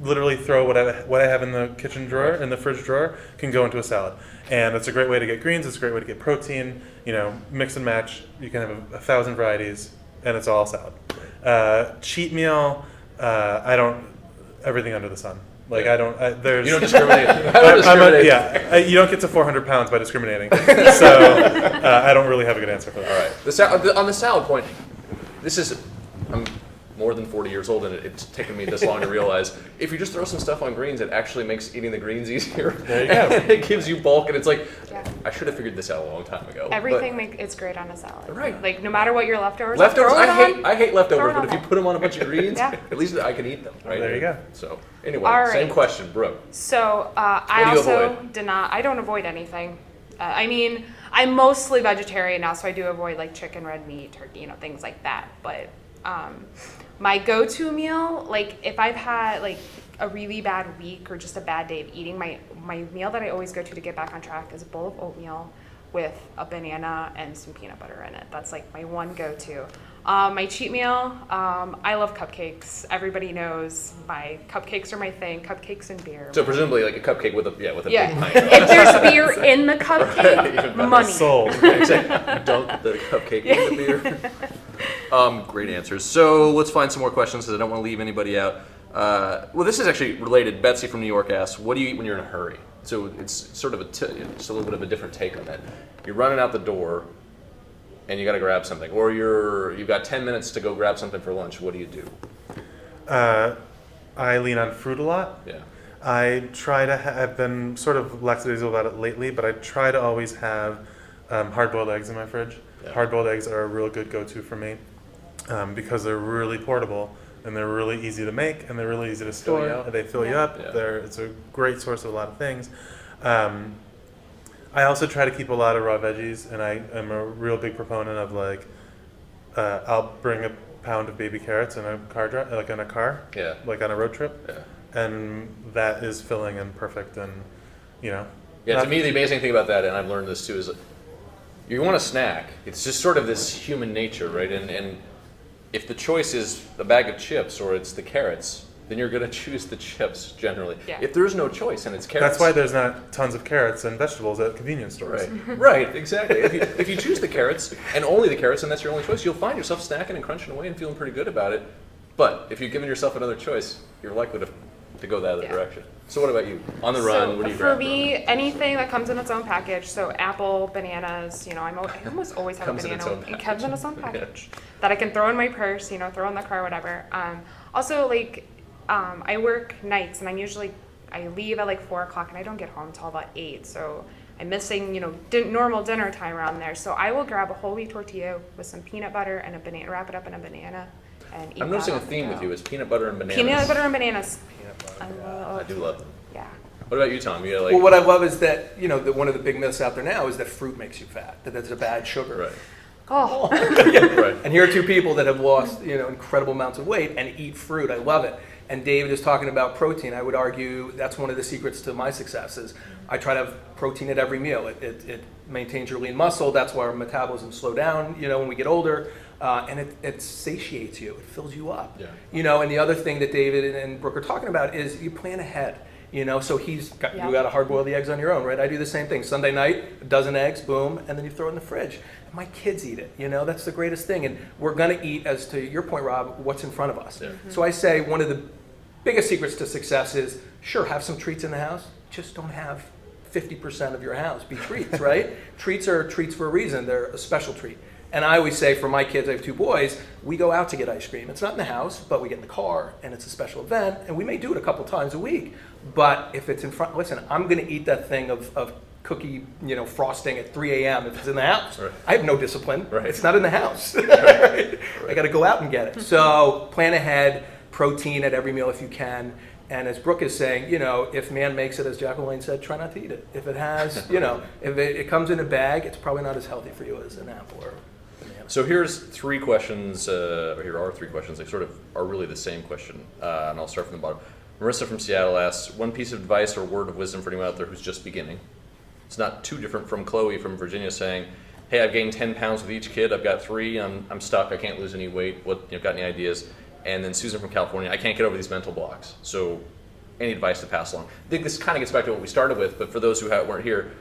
literally throw what I have in the kitchen drawer, in the fridge drawer, can go into a salad. And it's a great way to get greens, it's a great way to get protein, mix and match. You can have 1,000 varieties and it's all salad. Cheat meal, everything under the sun. You don't discriminate. You don't get to 400 pounds by discriminating. So I don't really have a good answer for that. All right. On the salad point, this is, more than 40 years old, and it's taken me this long to realize if you just throw some stuff on greens, it actually makes eating the greens easier. There you go. And it gives you bulk, and it's like, Yeah. I should have figured this out a long time ago. Everything it's great on a salad. Right. Like no matter what your leftovers are, Leftovers, throw it on. I hate leftovers, Throw it but if on you put them on a bunch of greens, Yeah. at least I can eat them. Right? There you go. So anyway, All same right. question, Brooke. So I What do you also avoid? I don't avoid anything. I mean, I'm mostly vegetarian now, so I do avoid like chicken, red meat, turkey, things like that. But my go-to meal, like if I've had like a really bad week or just a bad day of eating, my meal that I always go to get back on track is a bowl of oatmeal with a banana and some peanut butter in it. That's like my one go-to. My cheat meal, I love cupcakes. Everybody knows my cupcakes are my thing. Cupcakes and beer. So presumably like a cupcake with a big pint. If there's beer in the cupcake, Even better. money. Sold. Exactly. Dunk the cupcake in the beer. Great answers. So let's find some more questions because I don't want to leave anybody out. Well, this is actually related. Betsy from New York asks, "What do you eat when you're in a hurry?" So it's sort of it's a little bit of a different take on that. You're running out the door, and you got to grab something, or you've got 10 minutes to go grab something for lunch. What do you do? I lean on fruit a lot. Yeah. I try to I've been sort of lackadaisical about it lately, but I try to always have hard-boiled eggs in my fridge. Yeah. Hard-boiled eggs are a real good go-to for me because they're really portable and they're really easy to make and they're really easy to Fill you store. up. They fill you Yeah. up. Yeah. It's a great source of a lot of things. I also try to keep a lot of raw veggies, and I am a real big proponent of like I'll bring a pound of baby carrots in a car drive, like in a car, Yeah. like on a road trip. Yeah. And that is filling and perfect, and Yeah, to not- me, the amazing thing about that, and I've learned this too, is you want a snack. It's just sort of this human nature, right? And if the choice is a bag of chips or it's the carrots, then you're going to choose the chips generally. Yeah. If there's no choice and it's carrots. That's why there's not tons of carrots and vegetables at convenience stores. Right, right, exactly. If you choose the carrots and only the carrots and that's your only choice, you'll find yourself snacking and crunching away and feeling pretty good about it. But if you've given yourself another choice, you're likely to go the other Yeah. direction. So what about you? On the run, what do you for grab? me, anything that comes in its own package, so apple, bananas, I almost always have Comes a in its banana. own It comes in its own package. package that I can throw in my purse, throw in the car, whatever. Also, I work nights, and I leave at like 4 o'clock, and I don't get home until about 8. So I'm missing, normal dinner time around there. So I will grab a whole wheat tortilla with some peanut butter and a banana, wrap it up in a banana, and eat I'm that noticing a on the theme go. with you is peanut butter and bananas. Peanut butter and bananas. I I do love them. Yeah. What about you, Tom? You got Well, what I love is that, that one of the big myths out there now is that fruit makes you fat, that that's a bad sugar. right, Oh, right. And here are two people that have lost, incredible amounts of weight and eat fruit. I love it. And David is talking about protein. I would argue that's one of the secrets to my success is I try to have protein at every meal. It maintains your lean muscle. That's why our metabolism slow down, when we get older. And it satiates you. It fills you up. Yeah. And the other thing that David and Brooke are talking about is you plan ahead. So you got to hard boil the eggs on your own, right? I do the same thing. Sunday night, a dozen eggs, boom, and then you throw it in the fridge. And my kids eat it. That's the greatest thing. And we're going to eat, as to your point, Rob, what's in front of us. Yeah. So I say one of the biggest secrets to success is, sure, have some treats in the house. Just don't have 50% of your house be treats, right? Treats are treats for a reason. They're a special treat. And I always say for my kids, I have 2 boys, we go out to get ice cream. It's not in the house, but we get in the car, and it's a special event, and we may do it a couple times a week. But if it's in front, listen, I'm going to eat that thing of cookie, frosting at 3 a.m. if it's in the house. Right. I have no discipline. Right. It's not in the house. I got to go out and get it. So plan ahead, protein at every meal if you can. And as Brooke is saying, if man makes it, as Jacqueline said, try not to eat it. If it has, if it comes in a bag, it's probably not as healthy for you as an apple or banana. So here's 3 questions, or here are 3 questions. They sort of are really the same question, and I'll start from the bottom. Marissa from Seattle asks, one piece of advice or word of wisdom for anyone out there who's just beginning. It's not too different from Chloe from Virginia saying, hey, I've gained 10 pounds with each kid. I've got 3. I'm stuck. I can't lose any weight. Got any ideas? And then Susan from California, I can't get over these mental blocks. So any advice to pass along? I think this kind of gets back to what we started with, but for those who weren't here,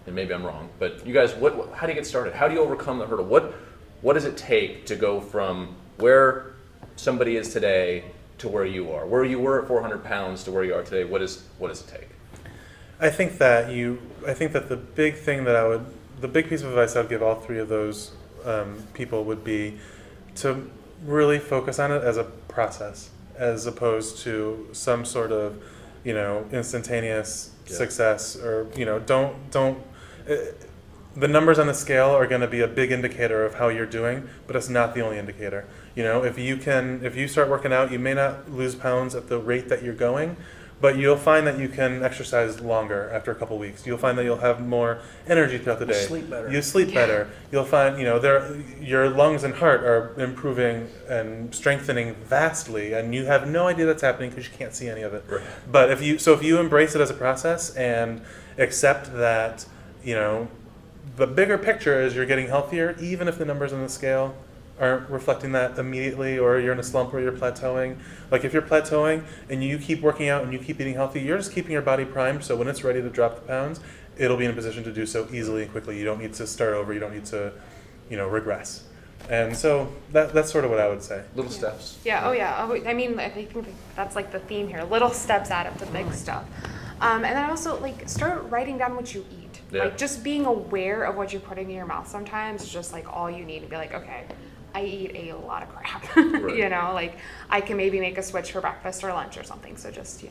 and maybe I'm wrong, but you guys, how do you get started? How do you overcome the hurdle? What does it take to go from where somebody is today to where you are? Where you were at 400 pounds to where you are today, what does it take? I think that the big thing the big piece of advice I would give all 3 of those people would be to really focus on it as a process, as opposed to some sort of, instantaneous success, or, don't, the numbers on the scale are going to be a big indicator of how you're doing, but it's not the only indicator. If you start working out, you may not lose pounds at the rate that you're going, but you'll find that you can exercise longer after a couple weeks. You'll find that you'll have more energy throughout the day. Sleep better. You sleep better. You'll find, your lungs and heart are improving and strengthening vastly, and you have no idea that's happening because you can't see any of it. Right. But if you embrace it as a process and accept that, the bigger picture is you're getting healthier, even if the numbers on the scale aren't reflecting that immediately, or you're in a slump or you're plateauing. Like if you're plateauing and you keep working out and you keep eating healthy, you're just keeping your body primed, so when it's ready to drop the pounds, it'll be in a position to do so easily and quickly. You don't need to start over, you don't need to, regress. And so that's sort of what I would say. Little steps. Yeah, I mean, I think that's like the theme here. Little steps add up to big stuff. And then also, start writing down what you eat. Yeah. Like, just being aware of what you're putting in your mouth sometimes is just, all you need to be like, okay, I eat a lot of crap. Right. I can maybe make a switch for breakfast or lunch or something. So just,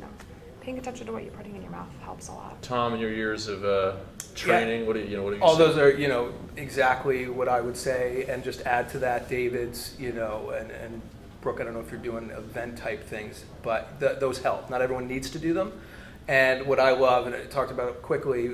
paying attention to what you're putting in your mouth helps a lot. Tom, in your years of training, what do you All say? those are, exactly what I would say, and just add to that, David's, and Brooke, I don't know if you're doing event type things, but those help. Not everyone needs to do them. And what I love, and I talked about it quickly,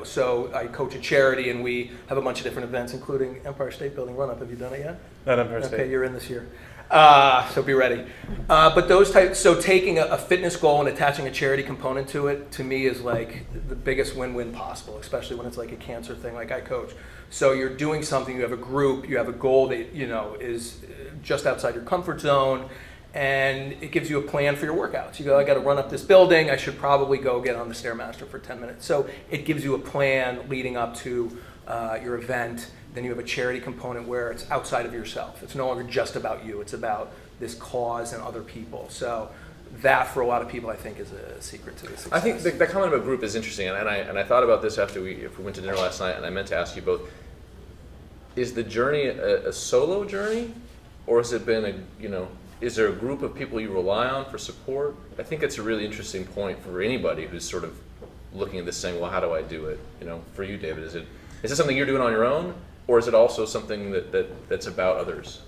so I coach a charity, and we have a bunch of different events, including Empire State Building Run Up. Have you done it yet? Not Empire State. Okay, you're in this year. So be ready. But those types, so taking a fitness goal and attaching a charity component to it, to me, is like the biggest win-win possible, especially when it's like a cancer thing like I coach. So you're doing something, you have a group, you have a goal that, is just outside your comfort zone, and it gives you a plan for your workouts. You go, I got to run up this building, I should probably go get on the Stairmaster for 10 minutes. So it gives you a plan leading up to your event. Then you have a charity component where it's outside of yourself. It's no longer just about you. It's about this cause and other people. So that, for a lot of people, I think, is a secret to the success. I think that comment about group is interesting, and I thought about this after we went to dinner last night, and I meant to ask you both, is the journey a solo journey, or has it been is there a group of people you rely on for support? I think it's a really interesting point for anybody who's sort of looking at this saying, well, how do I do it? For you, David, is it something you're doing on your own, or is it also something that's about others?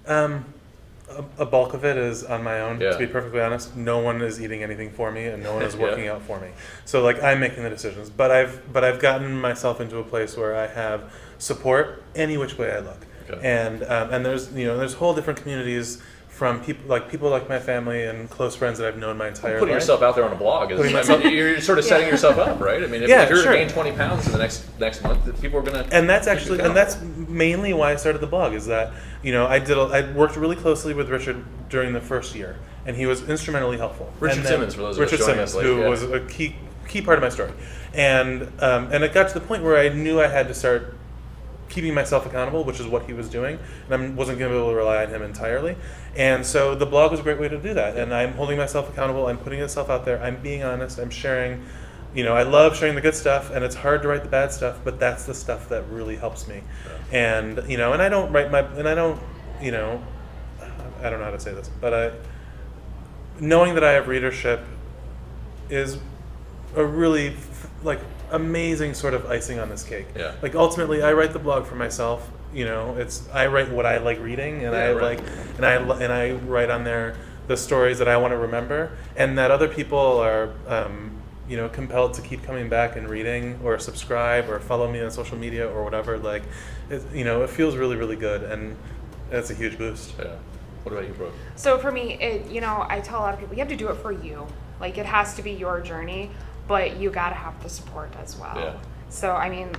A bulk of it is on my own, Yeah. to be perfectly honest. No one is eating anything for me, and no one is working out for me. So I'm making the decisions. But I've gotten myself into a place where I have support any which way I look. Okay. And there's whole different communities from people like my family and close friends that I've known my entire Putting life. yourself out there on a blog you're sort of setting yourself up, right? I mean, if you're sure. to gain 20 pounds in the next month, people are going to. And that's mainly why I started the blog. Is that I worked really closely with Richard during the first year, and he was instrumentally helpful. Richard Simmons, for those of us Richard joining Simmons, us late, who yeah. was a key part of my story, and it got to the point where I knew I had to start keeping myself accountable, which is what he was doing, and I wasn't going to be able to rely on him entirely. And so the blog was a great way to do that. And I'm holding myself accountable. I'm putting myself out there. I'm being honest. I'm sharing. I love sharing the good stuff, and it's hard to write the bad stuff, but that's the stuff that really helps me. Yeah. And and I don't write I don't know how to say this, but knowing that I have readership is a really amazing sort of icing on this cake. Yeah. Ultimately, I write the blog for myself. I write what I like reading, and I write on there the stories that I want to remember, and that other people are compelled to keep coming back and reading, or subscribe, or follow me on social media, or whatever. It feels really, really good, and that's a huge boost. Yeah. What about you, Brooke? So for me, I tell a lot of people, you have to do it for you. It has to be your journey, but you got to have the support as well. Yeah. So, I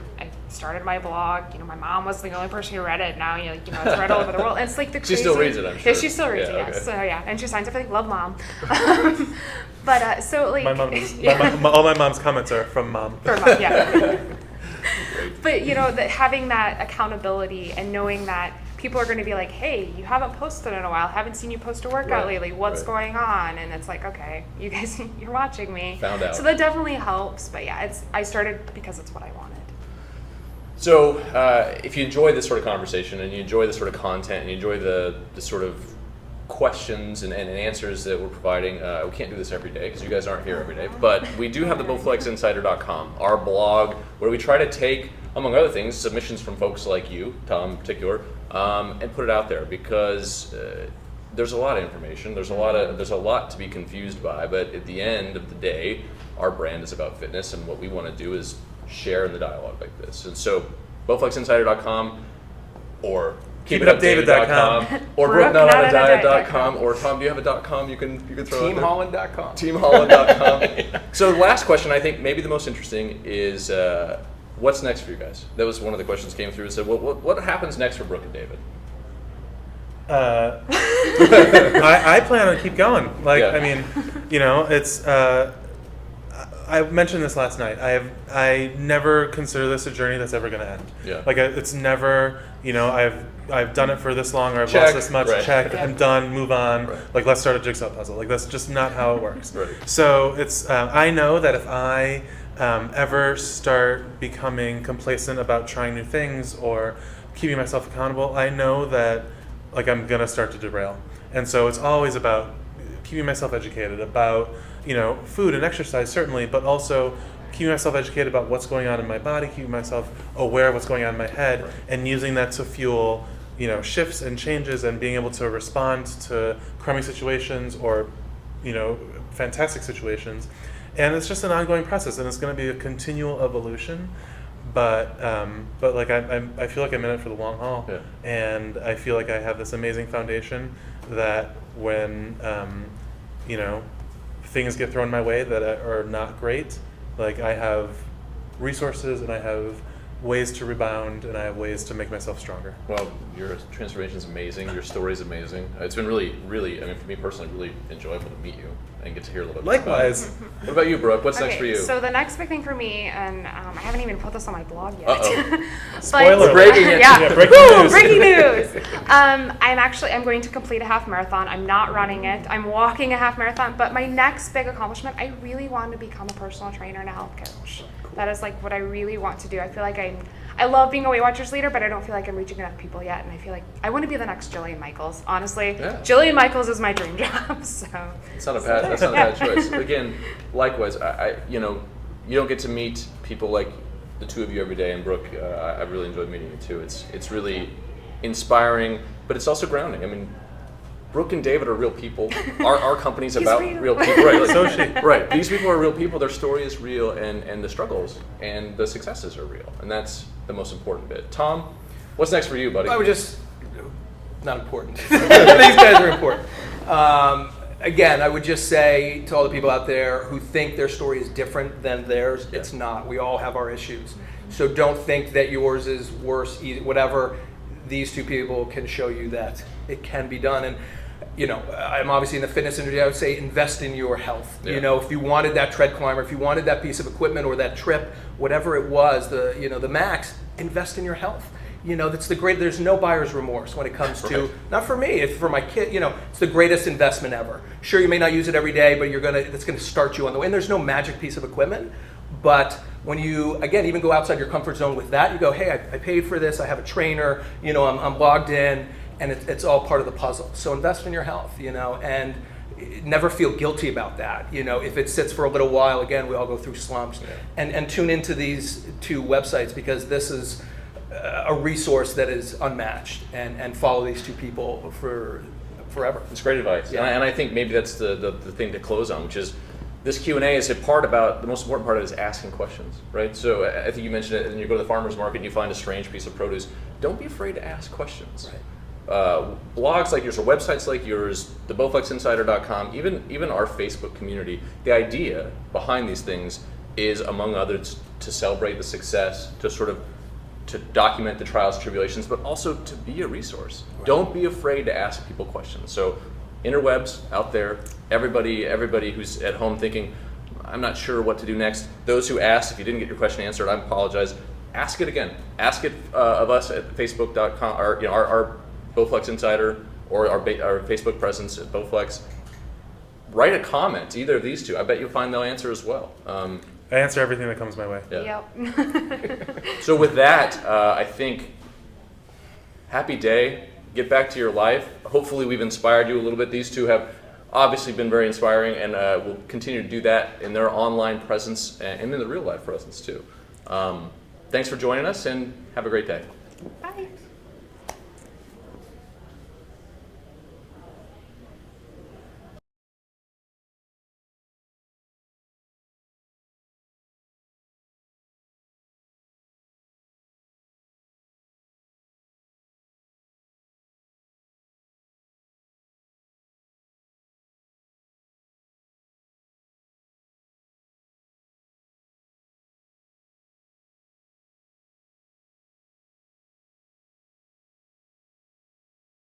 started my blog, my mom was the only person who read it. Now, it's read all over the world. And it's the crazy. She still reads it, I'm sure. Yeah, she still reads it, yes. Okay. So, and she signs everything, love mom. But, My mom all my mom's comments are from mom. For mom, yeah. But, having that accountability and knowing that people are going to be like, hey, you haven't posted in a while. Haven't seen you post a workout lately. What's going on? And it's like, okay, you guys, you're watching me. Found out. So that definitely helps. But yeah, I started because it's what I wanted. So if you enjoy this sort of conversation and you enjoy this sort of content and you enjoy the sort of questions and answers that we're providing, we can't do this every day because you guys aren't here every day, but we do have the bowflexinsider.com, our blog, where we try to take, among other things, submissions from folks like you, Tom in particular, and put it out there because there's a lot of information, there's a lot to be confused by, but at the end of the day, our brand is about fitness, and what we want to do is share in the dialogue like this. And so, bowflexinsider.com or keepitupdavid.com or brookenotonadiet.com or Tom, do you have a .com you can throw out there? Teamholland.com. Teamholland.com. So the last question, I think maybe the most interesting, is what's next for you guys? That was one of the questions that came through. So what happens next for Brooke and David? I plan on keep going. Yeah. I mean, it's. I mentioned this last night. I never consider this a journey that's ever going to end. Yeah. It's never. I've done it for this long, or I've Check. lost this much. Right. Check. Yeah. I'm done. Move on. Right. Let's start a jigsaw puzzle. That's just not how it works. Right. So it's. I know that if I ever start becoming complacent about trying new things or keeping myself accountable, I know that I'm gonna start to derail. And so it's always about keeping myself educated about food and exercise, certainly, but also keeping myself educated about what's going on in my body, keeping myself aware of what's going on in my head, Right. and using that to fuel shifts and changes and being able to respond to crummy situations or fantastic situations. And it's just an ongoing process, and it's going to be a continual evolution. But I feel like I'm in it for the long haul, Yeah. and I feel like I have this amazing foundation that when things get thrown my way that are not great, I have resources and I have ways to rebound and I have ways to make myself stronger. Well, your transformation is amazing. Your story is amazing. It's been really, really, for me personally, really enjoyable to meet you and get to hear a little bit Likewise. about it. What about you, Brooke? What's next for you? So the next big thing for me, and I haven't even put this on my blog yet. Uh-oh. Spoiler. Breaking it. Yeah. Breaking Woo, news. breaking news. I'm going to complete a half marathon. I'm not running it. I'm walking a half marathon. But my next big accomplishment, I really want to become a personal trainer and a health coach. That is what I really want to do. I feel like I love being a Weight Watchers leader, but I don't feel like I'm reaching enough people yet. And I feel like I want to be the next Jillian Michaels. Honestly, Yeah. Jillian Michaels is my dream job. So That's not a bad choice. Again, likewise, you don't get to meet people like the two of you every day, and Brooke, I really enjoyed meeting you too. It's really inspiring, but it's also grounding. Brooke and David are real people. Our company's He's about real. real people, right? So she. Right. These people are real people. Their story is real, and the struggles and the successes are real, and that's the most important bit. Tom, what's next for you, buddy? I would just, not important. These guys are important. Again, I would just say to all the people out there who think their story is different than theirs, Yeah. it's not. We all have our issues. So don't think that yours is worse, whatever. These two people can show you that it can be done. And I'm obviously in the fitness industry. I would say invest in your health. Yeah. If you wanted that tread climber, if you wanted that piece of equipment or that trip, whatever it was, the max, invest in your health. That's the great. There's no buyer's remorse when it comes to Right. not for me. It's for my kid. It's the greatest investment ever. Sure, you may not use it every day, but it's gonna start you on the way. And there's no magic piece of equipment, but when you again even go outside your comfort zone with that, you go, hey, I paid for this. I have a trainer. I'm logged in. And it's all part of the puzzle. So invest in your health, and never feel guilty about that. If it sits for a little while, again, we all go through slumps. Yeah. And tune into these two websites because this is a resource that is unmatched. And follow these two people for forever. It's great advice, Yeah. and I think maybe that's the thing to close on, which is this Q&A is the most important part of it is asking questions, right? So I think you mentioned it, and you go to the farmer's market and you find a strange piece of produce. Don't be afraid to ask questions. Right. Blogs like yours or websites like yours, the bowflexinsider.com, even our Facebook community, the idea behind these things is, among others, to celebrate the success, to document the trials and tribulations, but also to be a resource. Right. Don't be afraid to ask people questions. So interwebs out there, everybody who's at home thinking, I'm not sure what to do next. Those who asked, if you didn't get your question answered, I apologize. Ask it again. Ask it of us at facebook.com, or our Bowflex Insider, or our Facebook presence at Bowflex. Write a comment to either of these two. I bet you'll find they'll answer as well. I answer everything that comes my way. Yeah. Yep. So with that, I think happy day. Get back to your life. Hopefully we've inspired you a little bit. These two have obviously been very inspiring and will continue to do that in their online presence and in the real life presence too. Thanks for joining us and have a great day. Bye.